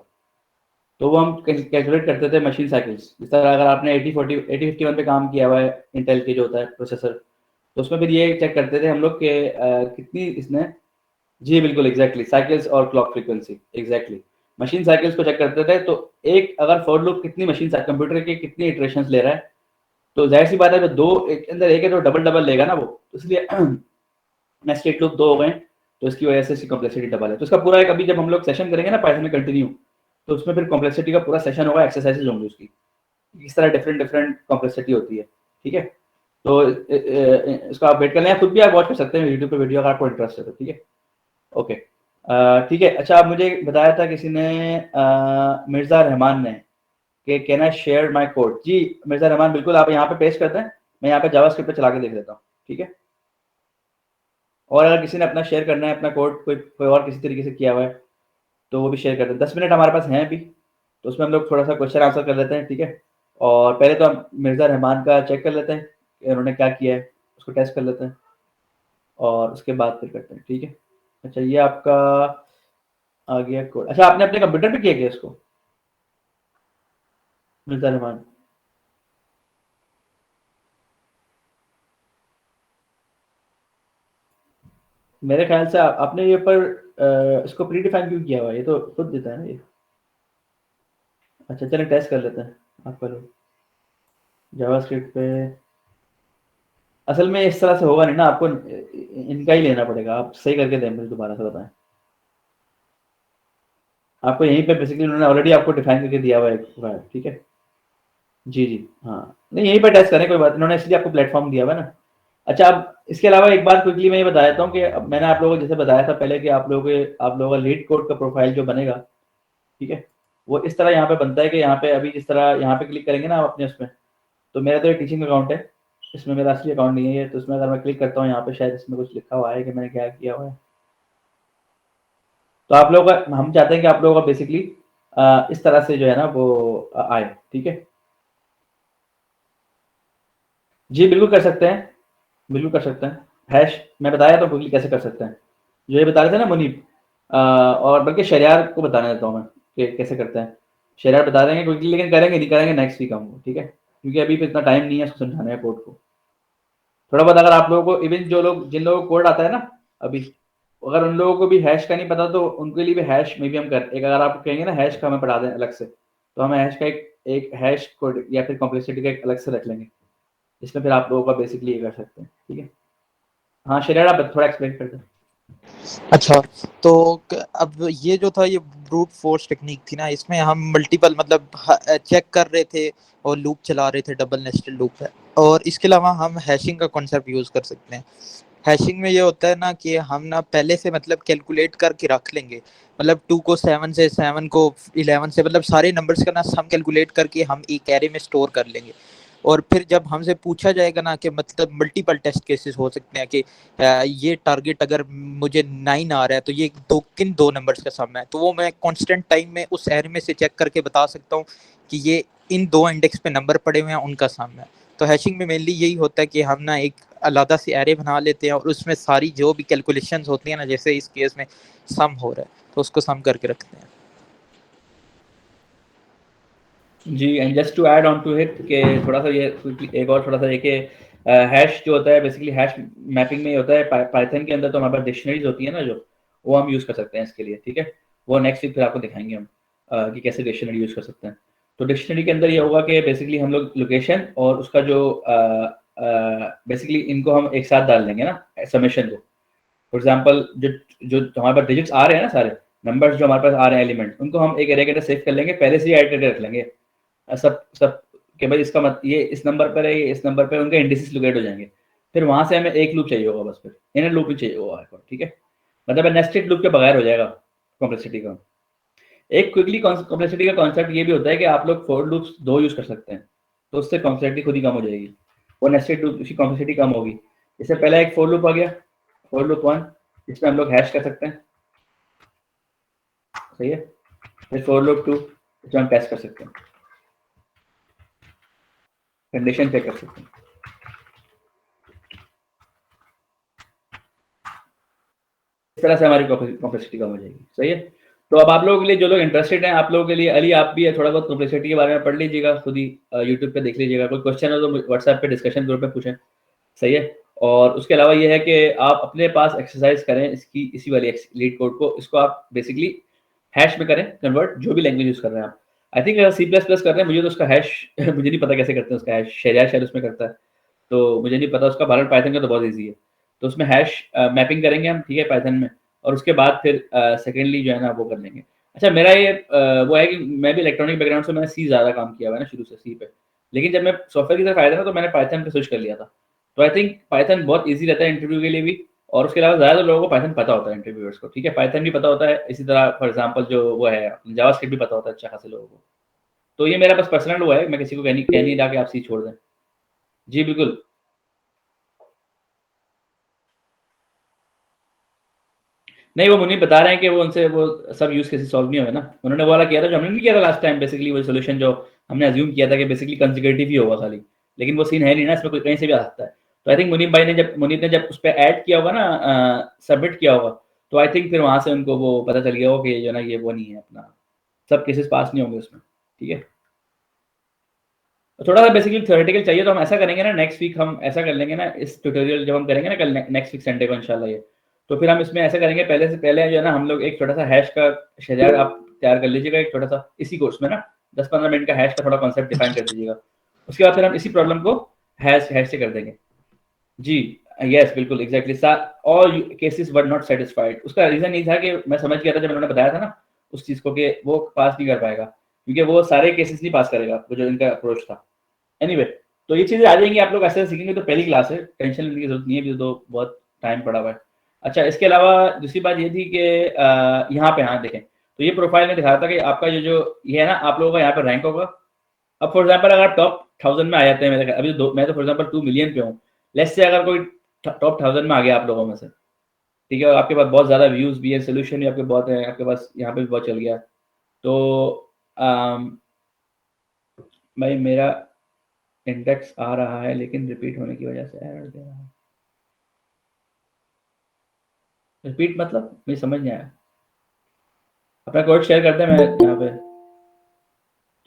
तो वो हम कैलकुलेट करते थे मशीन साइकिल्स। जिस तरह अगर आपने 8051 पे काम किया हुआ है इंटेल के जो होता है प्रोसेसर, तो उसमें फिर ये चेक करते थे हम लोग कि कितनी इसने, जी बिल्कुल एग्जैक्टली, साइकिल्स और clock frequency exactly, machine cycles को चेक करते थे। तो एक अगर फॉर लूप कितनी मशीन कंप्यूटर के कितनी इटरेशंस ले रहा है, तो जाहिर सी बात है जो दो एक के अंदर एक है तो डबल डबल लेगा ना वो, तो इसलिए नेस्टेड लूप 2 हो गए, तो इसकी वजह से इसकी कॉम्प्लेक्सिटी डबल है। तो इसका पूरा एक अभी जब हम लोग सेशन करेंगे ना पाइथन में कंटिन्यू, तो उसमें फिर कॉम्प्लेक्सिटी का पूरा सेशन होगा, एक्सरसाइजेज होंगे उसकी, किस तरह डिफरेंट डिफरेंट कॉम्प्लेक्सिटी होती है। ठीक है, तो इसको आप वेट कर लें, खुद भी आप वॉच कर सकते हैं यूट्यूब पे वीडियो अगर आपको इंटरेस्ट है तो। ठीक है, ओके, ठीक है। अच्छा, आप मुझे बताया था किसी ने, मिर्जा रहमान ने, कि can I share my code. जी मिर्जा रहमान, बिल्कुल आप यहाँ पे पेस्ट करते हैं, मैं यहाँ पे जावास्क्रिप्ट पे चला के देख लेता हूँ। ठीक है, और अगर किसी ने अपना शेयर करना है अपना कोड, कोई और किसी तरीके से किया हुआ है, तो वो भी शेयर कर दें। 10 मिनट हमारे पास हैं अभी, तो उसमें हम लोग थोड़ा सा क्वेश्चन आंसर कर लेते हैं। ठीक है, और पहले तो हम मिर्जा रहमान का चेक कर लेते हैं कि उन्होंने क्या किया है, उसको टेस्ट कर लेते हैं और उसके बाद फिर करते हैं। ठीक है, अच्छा ये आपका आ गया कोड। अच्छा, आपने अपने कंप्यूटर पे किया क्या इसको मिर्जा रहमान? मेरे ख्याल से आपने ये पर इसको प्री डिफाइन क्यों किया हुआ है, ये तो खुद देता है ना ये। अच्छा चलें टेस्ट कर लेते हैं, आप करो जावास्क्रिप्ट पे। असल में इस तरह से होगा नहीं ना, आपको इनका ही लेना पड़ेगा। आप सही करके दें मुझे, दोबारा से बताएं। आपको यहीं पे बेसिकली उन्होंने ऑलरेडी आपको डिफाइन करके दिया हुआ है। ठीक है, जी जी हाँ, नहीं यहीं पे टेस्ट करें, कोई बात, इन्होंने इसलिए आपको प्लेटफॉर्म दिया हुआ है ना। अच्छा, अब इसके अलावा एक बार क्विकली मैं ये बता देता हूँ कि अब मैंने आप लोगों को जैसे बताया था पहले कि आप लोगों का लीड कोड का प्रोफाइल जो बनेगा, ठीक है, वो इस तरह यहाँ पे बनता है कि यहाँ पे अभी जिस तरह यहाँ पे क्लिक करेंगे ना आप अपने उसमें, तो मेरा तो ये टीचिंग अकाउंट है, इसमें मेरा असली अकाउंट नहीं है ये। तो इसमें अगर मैं क्लिक करता हूँ यहाँ पे, शायद इसमें कुछ लिखा हुआ है कि मैंने क्या किया हुआ है। तो आप लोगों का, हम चाहते हैं कि आप लोगों का बेसिकली इस तरह से जो है ना वो आए। ठीक है, जी बिल्कुल कर सकते हैं, बिल्कुल कर सकते हैं। हैश मैं बताया तो क्विकली कैसे कर सकते हैं, जो ये बता रहे थे ना मुनीब, और बल्कि शरियार को बताने देता हूँ मैं कि कैसे करते हैं। शरियार बता देंगे क्विकली, लेकिन करेंगे नहीं करेंगे नेक्स्ट वीक हम, ठीक है, क्योंकि अभी पे इतना टाइम नहीं है उसको समझाने का कोड को। थोड़ा बहुत अगर आप लोगों को, इवन जो लोग जिन लोगों को कोड आता है ना अभी, अगर उन लोगों को भी हैश का नहीं पता तो उनके लिए भी हैश में भी हम कर एक, अगर आप कहेंगे ना हैश का हमें पढ़ा दें अलग से, तो हम हैश का एक हैश कोड या फिर कॉम्प्लेक्सिटी का एक अलग से रख लेंगे, इसमें फिर आप लोगों का बेसिकली ये कर सकते हैं। ठीक है, हाँ शरियार आप थोड़ा एक्सप्लेन कर दें। अच्छा, तो अब ये जो था ये ब्रूट फोर्स टेक्निक थी ना, इसमें हम मल्टीपल मतलब चेक कर रहे थे और लूप चला रहे थे, डबल नेस्टेड लूप है। और इसके अलावा हम हैशिंग का कॉन्सेप्ट यूज कर सकते हैं। हैशिंग में ये होता है ना कि हम ना पहले से मतलब कैलकुलेट करके रख लेंगे, मतलब 2 को 7 से, 7 को 11 से, मतलब सारे नंबर्स का ना सम कैलकुलेट करके हम एक एरे में स्टोर कर लेंगे। और फिर जब हमसे पूछा जाएगा ना कि मतलब मल्टीपल टेस्ट केसेस हो सकते हैं कि ये टारगेट अगर मुझे 9 आ रहा है तो ये किन दो नंबर्स का सम है, तो वो मैं कांस्टेंट टाइम में उस एरे में से चेक करके बता सकता हूँ कि ये इन दो इंडेक्स पे नंबर पड़े हुए हैं, उनका सम है। तो हैशिंग में मेनली यही होता है कि हम ना एक अलग सी एरे बना लेते हैं और उसमें सारी जो भी कैलकुलेशंस होती है ना, जैसे इस केस में सम हो रहा है तो उसको सम करके रखते हैं। जी, and just to add on to it कि थोड़ा सा ये एक और थोड़ा सा ये कि हैश जो होता है बेसिकली हैश मैपिंग में होता है पाइथन के अंदर, तो हमारे पास डिक्शनरीज होती है ना जो, वो हम यूज़ कर सकते हैं इसके लिए। ठीक है, वो नेक्स्ट वीक फिर आपको दिखाएंगे हम कि कैसे डिक्शनरी यूज़ कर सकते हैं। तो डिक्शनरी के अंदर ये होगा कि बेसिकली हम लोग लोकेशन और उसका जो बेसिकली इनको हम एक साथ डाल देंगे ना समेशन को। फॉर एग्जाम्पल जो जो हमारे पास डिजिट्स आ रहे हैं ना, सारे नंबर्स जो हमारे पास आ रहे हैं एलिमेंट, उनको हम एक एरे के अंदर सेव कर लेंगे, पहले से ही ऐड करके रख लेंगे सब सब कि भाई इसका मत ये इस नंबर पर है, ये इस नंबर पर, उनके इंडिसेस लोकेट हो जाएंगे। फिर वहां से हमें एक लूप चाहिए होगा, बस फिर इनर लूप ही चाहिए होगा। ठीक है, मतलब नेस्टेड लूप के बगैर हो जाएगा कॉम्प्लेक्सिटी का। एक क्विकली कॉम्प्लेक्सिटी का कॉन्सेप्ट ये भी होता है कि आप लोग फॉर लूप्स 2 यूज कर सकते हैं, तो उससे कॉम्प्लेक्सिटी खुद ही कम हो जाएगी, वो नेस्टेड लूप की कॉम्प्लेक्सिटी कम होगी। इससे पहले एक फॉर लूप आ गया, फॉर लूप 1, इसमें हम लोग हैश कर सकते हैं, सही है। फिर फॉर लूप 2, इसमें हम टेस्ट कर सकते हैं। कंडीशन चेक कर सकते हैं। इस तरह से हमारी कॉम्प्लेक्सिटी कम हो जाएगी। सही है। तो अब आप लोगों के लिए, जो लोग इंटरेस्टेड हैं, आप लोगों के लिए, अली आप भी थोड़ा बहुत कॉम्प्लेक्सिटी के बारे में पढ़ लीजिएगा, खुद ही यूट्यूब पे देख लीजिएगा। कोई क्वेश्चन हो तो व्हाट्सएप पे डिस्कशन ग्रुप में पूछें। सही है। और उसके अलावा ये है कि आप अपने पास एक्सरसाइज करें इसी वाली लीड कोड को, इसको आप बेसिकली हैश में करें कन्वर्ट, जो भी लैंग्वेज यूज कर रहे हैं आप। आई थिंक अगर C++ कर रहे हैं, मुझे तो उसका हैश मुझे नहीं पता कैसे करते हैं उसका हैश, शायद उसमें करता है, तो मुझे नहीं पता उसका। भारत पाइथन का तो बहुत ईजी है। तो उसमें हैश मैपिंग करेंगे हम, ठीक है, पाइथन में, और उसके बाद फिर सेकेंडली जो है ना वो कर लेंगे। अच्छा, मेरा ये वो है कि मैं भी इलेक्ट्रॉनिक बैकग्राउंड से, मैंने सी ज़्यादा काम किया हुआ है ना शुरू से, सी पे। लेकिन जब मैं सॉफ्टवेयर की तरफ आया था ना, तो मैंने पाइथन पे स्विच कर लिया था। तो आई थिंक पाइथन बहुत ईजी रहता है इंटरव्यू के लिए भी, और उसके अलावा ज़्यादातर लोगों को पाइथन पता होता है, इंटरव्यूअर्स को, ठीक है। पाइथन भी पता होता है, इसी तरह फॉर एग्जाम्पल जो वो है जावास्क्रिप्ट भी पता होता है अच्छा खासे लोगों को। तो ये मेरा बस पर्सनल वो है, मैं किसी को कह नहीं रहा कि आप सी छोड़ दें। जी बिल्कुल। नहीं, वो मुनीब बता रहे हैं कि वो उनसे वो सब यूज केसेस सॉल्व नहीं हुए ना। उन्होंने वो वाला किया था जो हमने नहीं किया था लास्ट टाइम, बेसिकली वो सॉल्यूशन जो हमने अज्यूम किया था कि बेसिकली कंसेक्यूटिव ही होगा खाली, लेकिन वो सीन है नहीं ना, इसमें कोई कहीं से भी आ सकता है। तो आई थिंक मुनीब ने जब उस पर ऐड किया होगा ना, सबमिट किया होगा, तो आई थिंक फिर वहां से उनको वो पता चल गया होगा कि जो ना ये वो नहीं है अपना, सब केसेस पास नहीं होंगे उसमें, ठीक है। थोड़ा सा बेसिकली थ्योरेटिकल चाहिए, तो हम ऐसा करेंगे ना, नेक्स्ट वीक हम ऐसा कर लेंगे ना, इस ट्यूटोरियल जब हम करेंगे ना कल, नेक्स्ट वीक संडे को इंशाल्लाह ये, तो फिर हम इसमें ऐसा करेंगे, पहले से पहले जो है ना हम लोग एक छोटा सा हैश का शजार आप तैयार कर लीजिएगा, एक छोटा सा इसी कोर्स में ना 10-15 मिनट का हैश का थोड़ा कॉन्सेप्ट डिफाइन कर दीजिएगा। उसके बाद फिर हम इसी प्रॉब्लम को हैश से कर देंगे। जी यस बिल्कुल exactly. All cases were not satisfied, उसका रीजन ये था कि मैं समझ गया था जब उन्होंने बताया था ना उस चीज को कि वो पास नहीं कर पाएगा, क्योंकि वो सारे केसेस नहीं पास करेगा, वो जो इनका अप्रोच था। एनीवे, तो ये चीजें आ जाएंगी, आप लोग ऐसे सीखेंगे, तो पहली क्लास है, टेंशन लेने की जरूरत नहीं है, अभी तो बहुत टाइम पड़ा हुआ है। अच्छा, इसके अलावा दूसरी बात ये थी कि यहाँ पे, हाँ देखें, तो ये प्रोफाइल में दिखा रहा था कि आपका जो ये है ना, आप लोगों का यहाँ पे रैंक होगा। अब फॉर एग्जाम्पल अगर टॉप 1000 में आ जाते हैं, मेरे अभी मैं तो फॉर एग्जाम्पल 2 मिलियन पे हूँ, लेट्स से अगर कोई टॉप 1000 में आ गया आप लोगों में से, ठीक है, और आपके पास बहुत ज्यादा व्यूज भी है, सोल्यूशन भी आपके बहुत है, आपके पास यहाँ पे भी बहुत चल गया, तो भाई मेरा इंडेक्स आ रहा है लेकिन रिपीट होने की वजह से एरर दे रहा है। रिपीट मतलब मुझे समझ नहीं आया। अपना कोड शेयर करते हैं, मैं यहाँ पे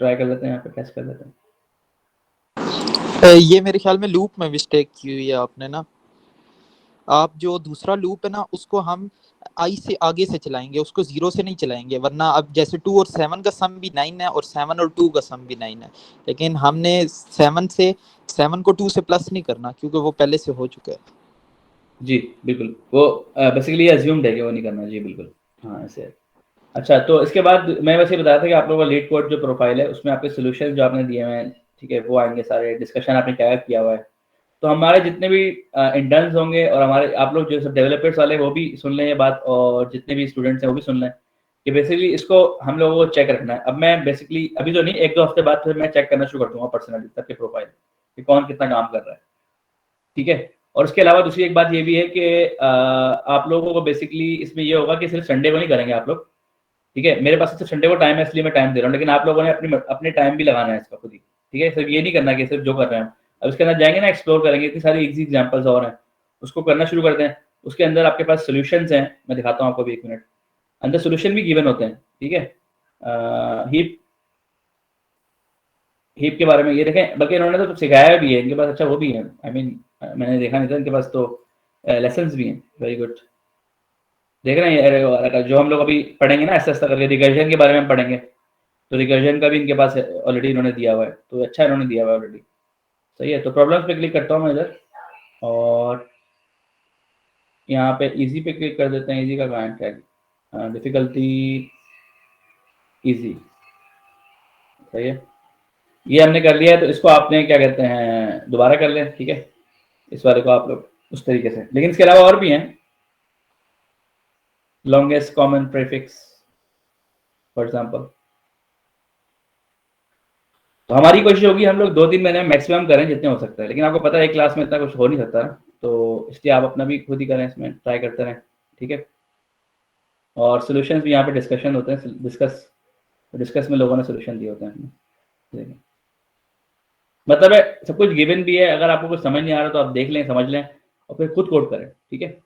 ट्राई कर लेते हैं, यहाँ पे टेस्ट कर लेते हैं। ये मेरे ख्याल में लूप में मिस्टेक की हुई है आपने ना। आप जो दूसरा लूप है ना, उसको हम आई से आगे से चलाएंगे, उसको 0 से नहीं चलाएंगे, वरना अब जैसे 2 और 7 का सम भी 9 है, और 7 और 2 का सम भी 9 है, लेकिन हमने 7 को 2 से प्लस नहीं करना, क्योंकि वो पहले से हो चुका है। जी बिल्कुल, वो बेसिकली अज्यूम्ड है कि वो नहीं करना। जी बिल्कुल, हाँ ऐसे है। अच्छा, तो इसके बाद मैं वैसे बताया था कि आप लोगों का लीड कोड जो प्रोफाइल है, उसमें आपके सोल्यूशन जो आपने दिए हुए हैं, ठीक है, वो आएंगे सारे, डिस्कशन आपने क्या किया हुआ है। तो हमारे जितने भी इंटर्न्स होंगे, और हमारे आप लोग जो सब डेवलपर्स वाले, वो भी सुन लें ये बात, और जितने भी स्टूडेंट्स हैं वो भी सुन लें कि बेसिकली इसको हम लोगों को चेक रखना है। अब मैं बेसिकली अभी तो नहीं, 1-2 हफ्ते बाद फिर मैं चेक करना शुरू कर दूंगा पर्सनली सबके प्रोफाइल कि कौन कितना काम कर रहा है, ठीक है। और उसके अलावा दूसरी एक बात ये भी है कि आप लोगों को बेसिकली इसमें ये होगा कि सिर्फ संडे को नहीं करेंगे आप लोग, ठीक है। मेरे पास सिर्फ संडे को टाइम है, इसलिए मैं टाइम दे रहा हूँ, लेकिन आप लोगों ने अपने टाइम भी लगाना है इसका खुद ही, ठीक है। सिर्फ ये नहीं करना कि सिर्फ जो कर रहे हैं। अब इसके अंदर जाएंगे ना, एक्सप्लोर करेंगे, इतनी सारी इजी एग्जांपल्स और हैं, उसको करना शुरू करते हैं। उसके अंदर आपके पास सोल्यूशंस हैं, मैं दिखाता हूँ आपको भी, 1 मिनट। अंदर सोल्यूशन भी गिवन होते हैं, ठीक है। हीप के बारे में ये देखें, बल्कि इन्होंने तो सिखाया भी है इनके पास, अच्छा वो भी है, आई मीन मैंने देखा नहीं था इनके पास, तो लेसन्स भी हैं, वेरी गुड। देख रहे हैं अरे वाला का जो हम लोग अभी पढ़ेंगे ना, ऐसा ऐसा करके रिकर्जन के बारे में हम पढ़ेंगे, तो रिकर्जन का भी इनके पास ऑलरेडी इन्होंने दिया हुआ है, तो अच्छा इन्होंने दिया हुआ है ऑलरेडी। सही है, तो प्रॉब्लम्स पे क्लिक करता हूँ मैं इधर, और यहाँ पे इजी पे क्लिक कर देते हैं। इजी का कहाँ है, डिफिकल्टी इजी, सही है, ये हमने कर लिया है। तो इसको आपने क्या कहते हैं, दोबारा कर लें, ठीक है, इस वाले को आप लोग उस तरीके से। लेकिन इसके अलावा और भी हैं, longest common prefix for example. तो हमारी कोशिश होगी हम लोग 2-3 महीने में मैक्सिमम करें जितने हो सकता है, लेकिन आपको पता है एक क्लास में इतना कुछ हो नहीं सकता ना, तो इसलिए आप अपना भी खुद ही करें, इसमें ट्राई करते रहें, ठीक है। और सोल्यूशंस भी यहाँ पे डिस्कशन होते हैं, डिस्कस में लोगों ने सोल्यूशन दिए होते हैं। मतलब है सब कुछ गिवन भी है, अगर आपको कुछ समझ नहीं आ रहा तो आप देख लें, समझ लें और फिर खुद कोड करें, ठीक है।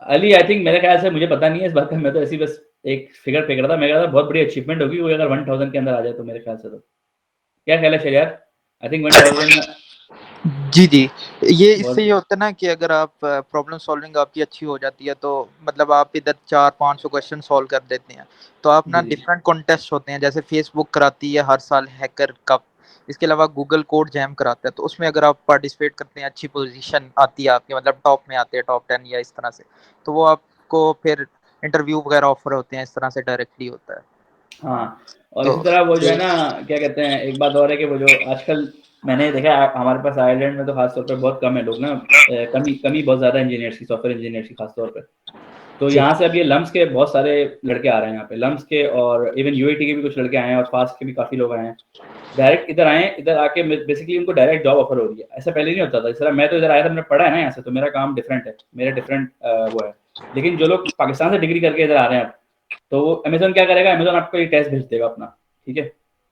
अली आई थिंक मेरे ख्याल से, मुझे पता नहीं है इस बात का, मैं तो ऐसी बस एक फिगर फेंक रहा था, मैं कहा था बहुत बड़ी अचीवमेंट होगी कोई अगर 1000 के अंदर आ जाए तो, मेरे ख्याल से तो। क्या ख्याल है शरियार? आई थिंक 1000 जी ये इससे बहुत। ये होता है ना कि अगर आप प्रॉब्लम सॉल्विंग आपकी अच्छी हो जाती है तो मतलब आप इधर 400-500 क्वेश्चन सॉल्व कर देते हैं, तो आप ना जी, जी। डिफरेंट कॉन्टेस्ट होते हैं, जैसे फेसबुक कराती है हर साल हैकर कप, इसके अलावा गूगल कोड जैम कराता है, तो उसमें अगर आप पार्टिसिपेट करते हैं, अच्छी पोजीशन आती है आपकी, मतलब टॉप में आते हैं, टॉप 10 या इस तरह से, तो वो आपको फिर इंटरव्यू वगैरह ऑफर होते हैं, इस तरह से डायरेक्टली होता है। हाँ, और तो इसी तरह वो जो है ना, क्या कहते हैं, एक बात और है कि वो जो आजकल मैंने देखा है हमारे पास आयरलैंड में तो खास तौर पे बहुत कम है लोग ना, कमी बहुत ज़्यादा इंजीनियर्स की, सॉफ्टवेयर इंजीनियर्स की खास तौर पे। तो जी यहाँ से अब ये लम्स के बहुत सारे लड़के आ रहे हैं यहाँ पे, लम्स के और इवन यूआईटी के भी कुछ लड़के आए हैं और फास्ट के भी काफ़ी लोग आए हैं। डायरेक्ट इधर आए हैं, इधर आके बेसिकली उनको डायरेक्ट जॉब ऑफर हो रही है। ऐसा पहले नहीं होता था, इस तरह मैं तो इधर आया था, मैंने पढ़ा है ना यहाँ से, तो मेरा काम डिफरेंट है, मेरा डिफरेंट वो है। लेकिन जो लोग पाकिस्तान से डिग्री करके इधर आ रहे हैं अब, तो वो अमेज़न क्या करेगा, अमेज़न आपको ये टेस्ट भेज देगा अपना, ठीक है?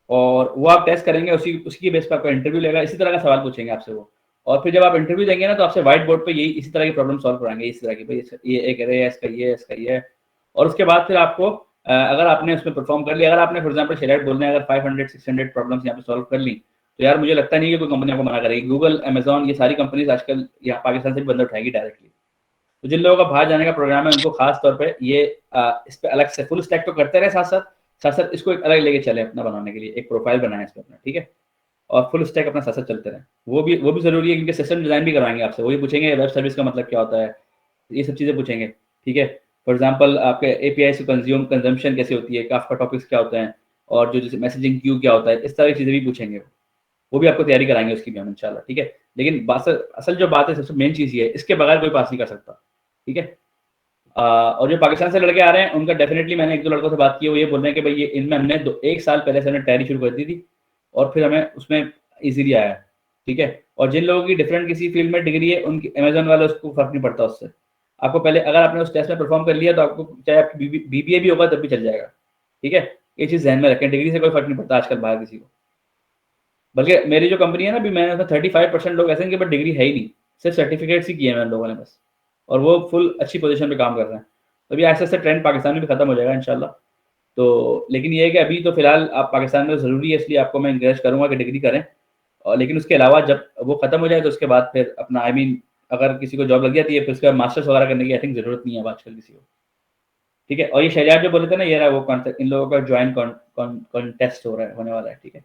और वो आप टेस्ट करेंगे, उसी उसकी बेस पे आपका इंटरव्यू लेगा, इसी तरह का सवाल पूछेंगे आपसे वो। और फिर जब आप इंटरव्यू देंगे ना, तो आपसे व्हाइट बोर्ड पे यही इसी तरह की प्रॉब्लम सॉल्व कराएंगे, इस तरह की, भाई ये एक एरे है, इसका ये है, इसका ये है। और उसके बाद फिर आपको अगर आपने उसमें परफॉर्म कर लिया, अगर आपने फॉर एग्जाम्पल शरीयत बोलने अगर 500-600 प्रॉब्लम्स यहाँ पे सॉल्व कर ली, तो यार मुझे लगता नहीं है कि कोई कंपनी आपको मना करेगी। गूगल, अमेजॉन, ये सारी कंपनीज आजकल यहाँ पाकिस्तान से भी बंदा उठाएगी डायरेक्टली। तो जिन लोगों का बाहर जाने का प्रोग्राम है, उनको खास तौर पे ये इस पे अलग से फुल स्टैक तो करते रहे, साथ साथ इसको एक अलग लेके चले अपना बनाने के लिए, एक प्रोफाइल बनाए इस पे अपना, ठीक है। और फुल स्टैक अपना साथ साथ चलते रहे, वो भी जरूरी है, क्योंकि सिस्टम डिजाइन भी करवाएंगे आपसे, वही पूछेंगे वेब सर्विस का मतलब क्या होता है, ये सब चीजें पूछेंगे, ठीक है। फॉर एग्जाम्पल आपके एपीआई से कंजम्पशन कैसे होती है, काफका टॉपिक्स क्या होते हैं, और जो जैसे मैसेजिंग क्यू क्या होता है, इस तरह की चीजें भी पूछेंगे। वो भी आपको तैयारी कराएंगे उसकी भी हम इंशाल्लाह, ठीक है। लेकिन असल जो बात है, सबसे मेन चीज ये है, इसके बगैर कोई पास नहीं कर सकता, ठीक है। और जो पाकिस्तान से लड़के आ रहे हैं, उनका डेफिनेटली, मैंने एक दो लड़कों से बात की है, वो ये बोल रहे हैं कि भाई ये इनमें हमने एक साल पहले से हमने तैयारी शुरू कर दी थी और फिर हमें उसमें इजीली आया है, ठीक है। और जिन लोगों की डिफरेंट किसी फील्ड में डिग्री है, उनकी अमेजन वाले उसको फर्क नहीं पड़ता उससे। आपको पहले अगर आपने उस टेस्ट में परफॉर्म कर लिया, तो आपको चाहे आपकी बीबीए भी होगा तब भी चल जाएगा, ठीक है। ये चीज़ ध्यान में रखें, डिग्री से कोई फर्क नहीं पड़ता आजकल बाहर किसी को। बल्कि मेरी जो कंपनी है ना, अभी मैंने उसमें 35% लोग ऐसे हैं कि बस डिग्री है ही नहीं, सिर्फ सर्टिफिकेट्स ही किए हैं मैंने लोगों ने बस, और वो फुल अच्छी पोजीशन पे काम कर रहे हैं। तो अभी ऐसे ऐसे ट्रेंड पाकिस्तान में भी खत्म हो जाएगा इंशाल्लाह। तो लेकिन ये है कि अभी तो फिलहाल आप पाकिस्तान में ज़रूरी है, इसलिए आपको मैं इंकरेज करूँगा कि डिग्री करें। और लेकिन उसके अलावा जब वो खत्म हो जाए, तो उसके बाद फिर अपना अगर किसी को जॉब लग जाती है, फिर उसके बाद मास्टर्स वगैरह करने की आई थिंक ज़रूरत नहीं है अब आजकल किसी को, ठीक है। और ये शहजाद जो बोले थे ना, ये रहा वो कॉन्टेस्ट, इन लोगों का ज्वाइन कॉन्टेस्ट हो रहा है, होने वाला है, ठीक है।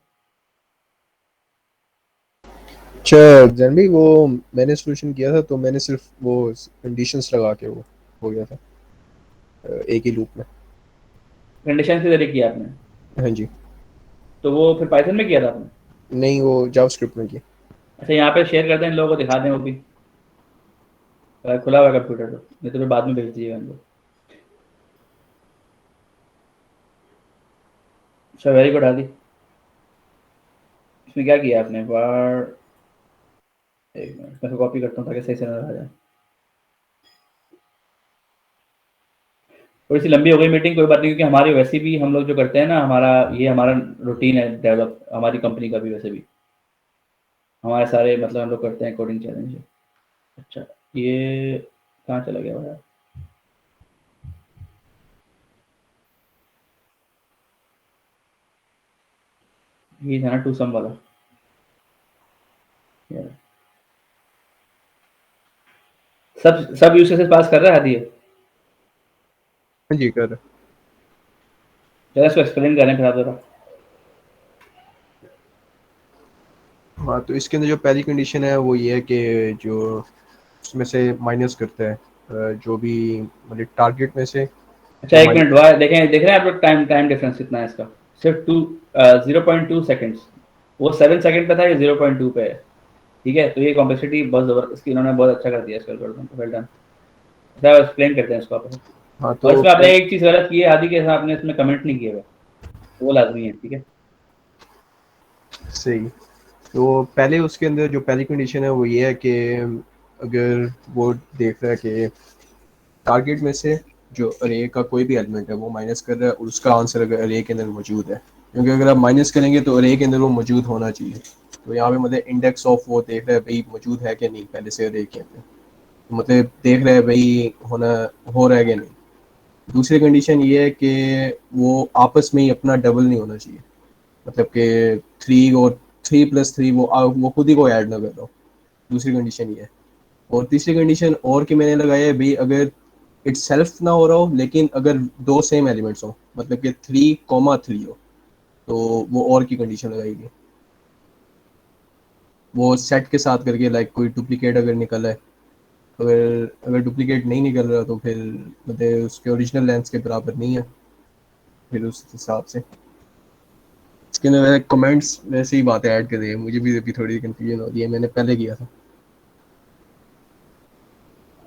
अच्छा जैन भाई, वो मैंने सोल्यूशन किया था, तो मैंने सिर्फ वो कंडीशंस लगा के वो हो गया था एक ही लूप में। कंडीशन के जरिए किया आपने? हाँ जी। तो वो फिर पाइथन में किया था आपने? नहीं, वो जावास्क्रिप्ट में किया। अच्छा, यहाँ पे शेयर कर दें इन लोगों को, दिखा दें वो भी, खुला हुआ कंप्यूटर, तो नहीं तो फिर बाद में भेज दीजिएगा इनको। अच्छा, वेरी गुड आदि। इसमें क्या किया आपने? बार एक मिनट मैं कॉपी करता हूँ ताकि सही से नजर आ जाए। थोड़ी सी लंबी हो गई मीटिंग, कोई बात नहीं, क्योंकि हमारी वैसे भी हम लोग जो करते हैं ना, हमारा रूटीन है डेवलप, हमारी कंपनी का भी वैसे भी हमारे सारे मतलब हम लोग करते हैं कोडिंग चैलेंज। अच्छा, ये कहाँ चला गया भाई? ये था ना टू सम वाला, सब यूज केसेस पास कर रहा है हादी? हाँ जी कर। जरा इसको एक्सप्लेन करें फिर आप जरा। हाँ, तो इसके अंदर जो पहली कंडीशन है वो ये है कि जो उसमें से माइनस करता है जो भी मतलब टारगेट में से। अच्छा, एक मिनट, देख रहे हैं आप लोग टाइम टाइम डिफरेंस कितना है इसका? सिर्फ 0.2 सेकेंड्स। वो 7 सेकंड पे था, ये 0.2 पे है, ठीक है। तो ये कॉम्प्लेक्सिटी बहुत जबरदस्त, इन्होंने बहुत अच्छा कर दिया इसका एल्गोरिथम, वेल डन। अच्छा, एक्सप्लेन करते हैं इसको आप। हाँ और तो इसमें आपने एक चीज़ गलत की है हादी के साथ, आपने इसमें कमेंट नहीं किए हुए, वो लाजमी है, ठीक है। सही। तो पहले उसके अंदर जो पहली कंडीशन है वो ये है कि अगर वो देख रहा है कि टारगेट में से जो अरे का कोई भी एलिमेंट है वो माइनस कर रहा है और उसका आंसर अगर अरे के अंदर मौजूद है, क्योंकि अगर आप माइनस करेंगे तो अरे के अंदर वो मौजूद होना चाहिए। तो यहाँ पे मतलब इंडेक्स ऑफ वो देख रहा है भाई मौजूद है कि नहीं पहले से अरे के अंदर, तो मतलब देख रहा है भाई होना हो रहा है कि नहीं। दूसरी कंडीशन ये है कि वो आपस में ही अपना डबल नहीं होना चाहिए, मतलब कि 3 और 3+3 वो खुद ही को ऐड ना कर रहा हो। दूसरी कंडीशन ये है। और तीसरी कंडीशन और कि मैंने लगाया है भाई अगर इट सेल्फ ना हो रहा हो लेकिन अगर दो सेम एलिमेंट्स हो, मतलब कि 3,3 हो, तो वो और की कंडीशन लगाएगी। वो सेट के साथ करके लाइक कोई डुप्लीकेट अगर निकला है, अगर अगर डुप्लीकेट नहीं निकल रहा तो फिर मतलब उसके ओरिजिनल लेंथ के बराबर नहीं है, फिर उस हिसाब से इसके अंदर कमेंट्स वैसे ही बातें ऐड कर रही है। मुझे भी अभी थोड़ी कंफ्यूजन हो रही है, मैंने पहले किया था।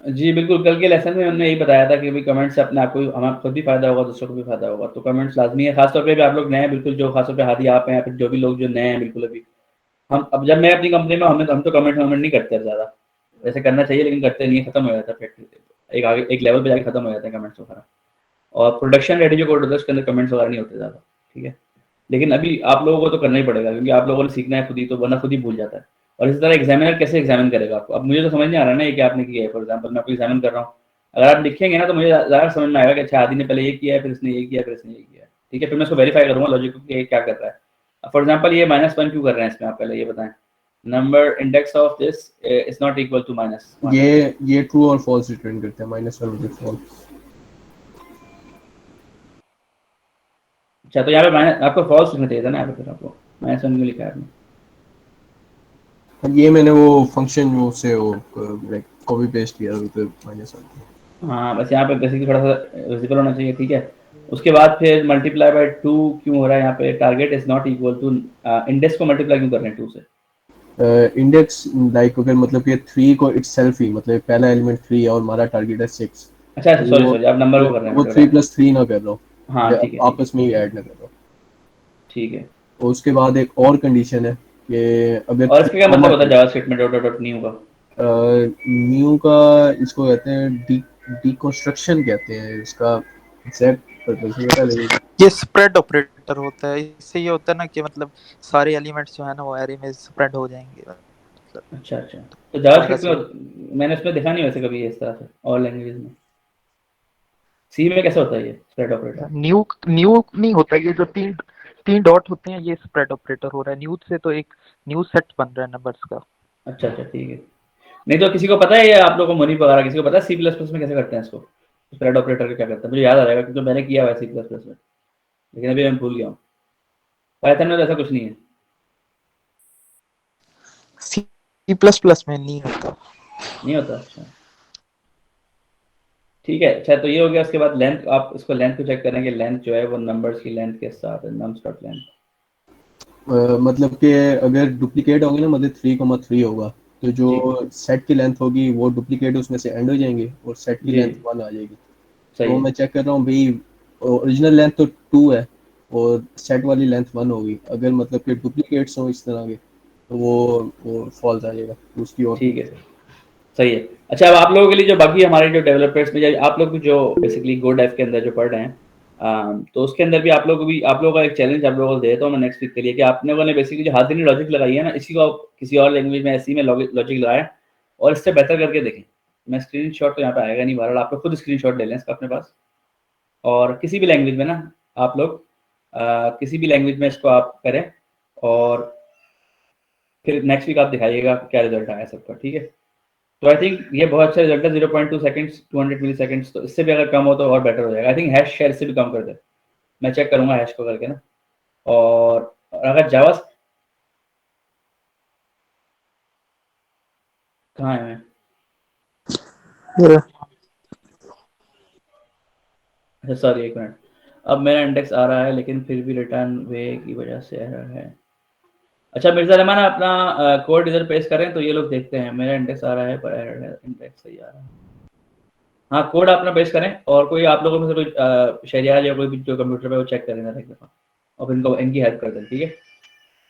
जी बिल्कुल, कल के लेसन में हमने यही बताया था कि भाई कमेंट से अपने आप को हमें खुद भी फायदा होगा, दूसरों को भी फायदा होगा। तो कमेंट्स लाजमी है, खासतौर पे भी आप लोग नए हैं बिल्कुल, जो खासतौर पे हादी आप हैं या फिर जो भी लोग जो नए हैं बिल्कुल अभी। हम अब जब मैं अपनी कंपनी में हम तो कमेंट नहीं करते ज़्यादा, वैसे करना चाहिए लेकिन करते नहीं है, खत्म हो जाता है फिर एक आगे एक लेवल पे जाके खत्म हो जाते हैं कमेंट्स वगैरह। और प्रोडक्शन रेडी जो कोड होता है उसके अंदर कमेंट्स वगैरह नहीं होते ज़्यादा, ठीक है। लेकिन अभी आप लोगों को तो करना ही पड़ेगा क्योंकि आप लोगों ने सीखना है खुद ही, तो वरना खुद ही भूल जाता है। और इसी तरह एग्जामिनर कैसे एग्जामिन करेगा आपको, अब मुझे तो समझ नहीं आ रहा ना ये कि आपने किया है। फॉर एग्जाम्पल मैं आपको एग्जामिन कर रहा हूँ, अगर आप लिखेंगे ना तो मुझे ज़्यादा समझ में आएगा कि अच्छा आदि ने पहले ये किया है, फिर इसने ये किया, फिर इसने ये किया, ठीक है। फिर मैं उसको वेरीफाई करूँगा लॉजिक कि ये क्या कर रहा है। फॉर एग्जाम्पल ये -1 क्यों कर रहे हैं इसमें, आप पहले ये बताएं। Number index of this is not equal to -1। ये ट्रू और फॉल्स रिटर्न करते हैं, -1 मुझे फॉल्स। अच्छा तो यहाँ पे आपको फॉल्स लिखना चाहिए था ना, यहाँ पे फिर आपको -1 क्यों लिखा है आपने। ये मैंने वो फंक्शन वो से वो लाइक कॉपी पेस्ट किया तो -1। हाँ बस यहाँ पे बेसिकली थोड़ा सा विजिबल होना चाहिए, ठीक है। उसके बाद फिर मल्टीप्लाई बाय 2 क्यों हो रहा है यहाँ पे, target is not equal to index को मल्टीप्लाई क्यों कर रहे हैं 2 से। इंडेक्स लाइक अगर मतलब कि 3 को इटसेल्फ ही मतलब पहला एलिमेंट 3 है और हमारा टारगेट है 6, अच्छा अच्छा, सॉरी सॉरी, आप नंबर को कर रहे हैं वो मतलब 3+3 ना कर रहा हूँ, हाँ ठीक है ठीक है आपस में ही ऐड ना कर रहा हूँ। ठीक है। और उसके बाद एक और कंडीशन है कि अगर और इसका क्या मतलब होता है जावास्क्रिप्ट में डॉट न्यू का। न्यू का इसको कहते हैं डिकंस्ट्रक्शन कहते हैं, इसका एग्जैक्ट पर्पस नहीं पता लेकिन ये स्प्रेड ऑपरेटर होता है। इससे ये होता है ना कि मतलब सारे एलिमेंट्स जो है ना वो एरे में स्प्रेड हो जाएंगे, मतलब अच्छा अच्छा, तो दोबारा जावास्क्रिप्ट से। में मैंने उसमें देखा नहीं वैसे कभी इस तरह से और लैंग्वेज में। सी में कैसे होता है ये स्प्रेड ऑपरेटर। न्यू न्यू नहीं होता, ये जो तीन तीन डॉट होते हैं ये स्प्रेड ऑपरेटर हो रहा है। न्यू से तो एक न्यू सेट बन रहा है नंबर्स का। अच्छा अच्छा ठीक है। नहीं तो किसी को पता है ये, आप लोगों को मुनीफ वगैरह किसी को पता है C++ में कैसे करते हैं इसको, स्प्रेड ऑपरेटर का क्या करते हैं, मुझे याद आ जाएगा क्योंकि मैंने किया हुआ है C++ में, लेकिन अभी मैं भूल गया हूँ। पाइथन में तो ऐसा कुछ नहीं है। C++ में नहीं होता। नहीं होता, अच्छा ठीक है। अच्छा तो ये हो गया, उसके बाद लेंथ, आप इसको लेंथ को चेक करेंगे, लेंथ जो है वो नंबर्स की लेंथ के साथ है, नम्स डॉट लेंथ। मतलब कि अगर डुप्लीकेट होंगे ना मतलब 3,3 होगा, तो जो जी सेट की लेंथ होगी वो डुप्लीकेट उसमें से एंड हो जाएंगे और सेट की जी लेंथ 1 आ जाएगी। सही तो है। मैं चेक कर रहा हूँ भाई ओरिजिनल लेंथ तो 2 है और सेट वाली लेंथ 1 होगी, अगर मतलब कि डुप्लीकेट्स हो इस तरह के तो वो फॉल्स आ जाएगा, तो उसकी और ठीक है सही है। अच्छा अब आप लोगों के लिए जो बाकी हमारे जो डेवलपर्स में या आप लोग भी जो बेसिकली गो डेव के अंदर जो पढ़ रहे हैं, तो उसके अंदर भी आप लोगों का एक चैलेंज आप लोगों को देता हूँ मैं नेक्स्ट वीक के लिए, कि आप लोगों ने बेसिकली जो हाजिरी लॉजिक लगाई है ना, इसी को आप किसी और लैंग्वेज में ऐसी में लॉजिक लगाएं और इससे बेहतर करके देखें। मैं स्क्रीन शॉट तो यहाँ पे आएगा नहीं, बहरहाल आप लोग खुद स्क्रीन शॉट ले लें इसका अपने पास, और किसी भी लैंग्वेज में ना आप लोग किसी भी लैंग्वेज में इसको आप करें और फिर नेक्स्ट वीक आप दिखाइएगा क्या रिजल्ट आया सबका, ठीक है। तो आई थिंक ये बहुत अच्छा रिजल्ट है, 0.2 सेकंड्स 200 मिली सेकंड्स, तो इससे भी अगर कम हो तो और बेटर हो जाएगा। आई थिंक हैश शेयर से भी कम कर दे, मैं चेक करूंगा हैश को करके ना। और अगर जावा कहाँ है मैं, अच्छा सॉरी एक मिनट, अब मेरा इंडेक्स आ रहा है लेकिन फिर भी रिटर्न वे की वजह से एरर है। अच्छा मिर्जा रहमान अपना कोड इधर पेश करें तो ये लोग देखते हैं, मेरा इंडेक्स आ रहा है पर एरर है, इंडेक्स सही आ रहा है। हाँ कोड अपना पेश करें और कोई आप लोगों में से कोई शहरियार या कोई भी जो कंप्यूटर पे वो चेक करें एक दफ़ा और फिर इनको इनकी हेल्प कर दें, ठीक है।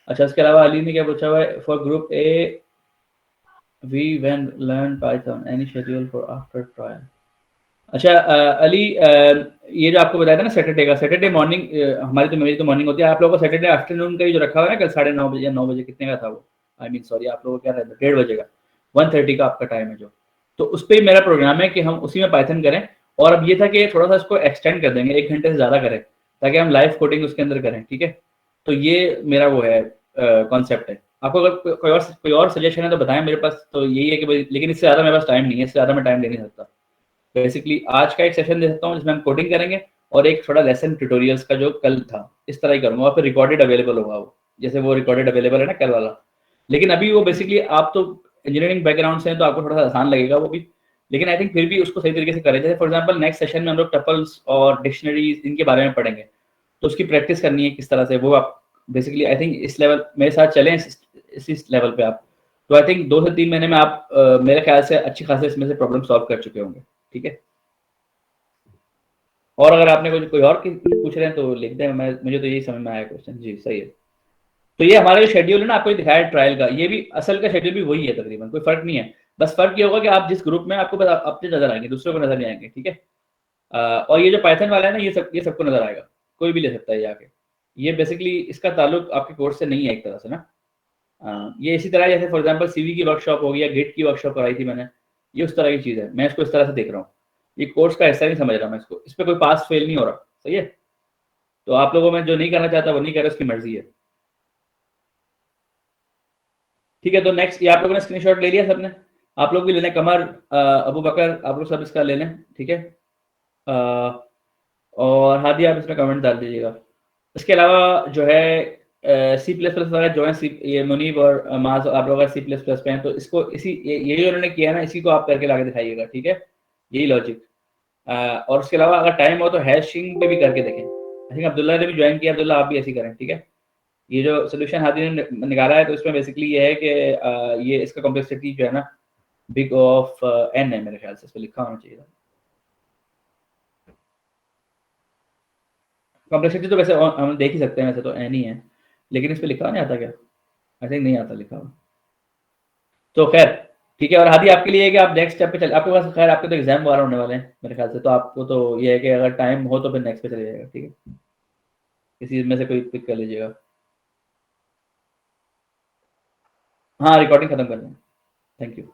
अच्छा इसके अलावा अली ने क्या पूछा हुआ है, for group A V when learn Python any schedule for after trial. अच्छा अली, ये जो आपको बताया था ना सैटरडे का, सैटरडे मॉर्निंग हमारी तो मेरी तो मॉर्निंग होती है, आप लोगों को सैटरडे आफ्टरनून का ही जो रखा हुआ है ना कल 9:30 बजे या 9 बजे कितने का था वो, आई मीन सॉरी आप लोगों को क्या रहता है 1:30 बजे का, 1:30 का आपका टाइम है जो, तो उस पर मेरा प्रोग्राम है कि हम उसी में पाइथन करें। और अब ये था कि थोड़ा सा इसको एक्सटेंड कर देंगे, 1 घंटे से ज़्यादा करें ताकि हम लाइव कोडिंग उसके अंदर करें, ठीक है। तो ये मेरा वो है कॉन्सेप्ट है। आपको अगर कोई और सजेशन है तो बताएं, मेरे पास तो यही है कि भाई, लेकिन इससे ज़्यादा मेरे पास टाइम नहीं है, इससे ज़्यादा मैं टाइम दे नहीं सकता। बेसिकली आज का एक सेशन दे सकता हूँ जिसमें हम कोडिंग करेंगे, और एक थोड़ा लेसन ट्यूटोरियल्स का जो कल था इस तरह ही करूँगा, और फिर रिकॉर्डेड अवेलेबल होगा वो, जैसे वो रिकॉर्डेड अवेलेबल है ना कल वाला। लेकिन अभी वो बेसिकली आप तो इंजीनियरिंग बैकग्राउंड से हैं तो आपको थोड़ा सा आसान लगेगा वो भी, लेकिन आई थिंक फिर भी उसको सही तरीके से करें। जैसे फॉर एग्जाम्पल नेक्स्ट सेशन में हम लोग टपल्स और डिक्शनरीज इनके बारे में पढ़ेंगे, तो उसकी प्रैक्टिस करनी है किस तरह से, वो आप बेसिकली आई थिंक इस लेवल मेरे साथ चलें, इस लेवल पे आप, तो आई थिंक 2 से 3 महीने में आप मेरे ख्याल से अच्छी खासे इसमें से प्रॉब्लम सॉल्व कर चुके होंगे, ठीक है। और अगर आपने कोई और पूछ रहे हैं तो लिख दें, मुझे तो यही समझ में आया क्वेश्चन। जी सही है। तो ये हमारा जो शेड्यूल है ना आपको दिखाया है ट्रायल का, ये भी असल का शेड्यूल भी वही है तकरीबन, कोई फर्क नहीं है। बस फर्क ये होगा कि आप जिस ग्रुप में आपको अपने नजर आएंगे, दूसरों को नजर नहीं आएंगे, ठीक है। और ये जो पाइथन वाला है ना, ये सबको नजर आएगा, कोई भी ले सकता है ये आके। ये बेसिकली इसका ताल्लुक आपके कोर्स से नहीं है एक तरह से ना। ये इसी तरह जैसे फॉर एग्जांपल सीवी की वर्कशॉप होगी या गिट की वर्कशॉप कराई थी मैंने, ये उस तरह की चीज़ है, मैं इसको इस तरह से देख रहा हूँ। ये कोर्स का हिस्सा नहीं समझ रहा मैं इसको, इस पर कोई पास फेल नहीं हो रहा, सही है। तो आप लोगों में जो नहीं करना चाहता वो नहीं करे, उसकी मर्जी है, ठीक है। तो नेक्स्ट, ये आप लोगों ने स्क्रीनशॉट ले लिया सबने, आप लोग भी ले लें, कमर अबू बकर आप लोग सब इसका ले लें, ठीक है। और हादी आप इसमें कमेंट डाल दीजिएगा। इसके अलावा जो है सी प्लस प्लस वगैरह जो है, ये मुनीब और माज आप लोग सी प्लस प्लस पे हैं, तो इसको इसी ये जो उन्होंने किया है ना, इसी को आप करके लाके दिखाइएगा, ठीक है। यही लॉजिक। और उसके अलावा अगर टाइम हो तो हैशिंग पे भी करके देखें। आई थिंक अब्दुल्ला ने भी ज्वाइन किया, अब्दुल्ला आप भी ऐसी करें, ठीक है। ये जो सोल्यूशन हादी ने निकाला है तो इसमें बेसिकली ये है कि ये इसका कॉम्प्लेक्सिटी जो है ना बिग ऑफ एन है, मेरे ख्याल से इस पर लिखा होना चाहिए था। कॉम्प्लेक्सिटी तो वैसे हम देख ही सकते हैं, वैसे तो एन ही है, लेकिन इस पर लिखा नहीं आता क्या, आई थिंक नहीं आता लिखा हुआ। तो खैर ठीक है। और हादी आपके लिए है कि आप नेक्स्ट स्टेप पे चले, आपके पास खैर आपके तो एग्जाम वगैरह होने वाले हैं मेरे ख्याल से, तो आपको तो ये है कि अगर टाइम हो तो फिर नेक्स्ट पे चले जाएगा, ठीक है। किसी में से कोई पिक कर लीजिएगा। हाँ रिकॉर्डिंग खत्म कर दें, थैंक यू।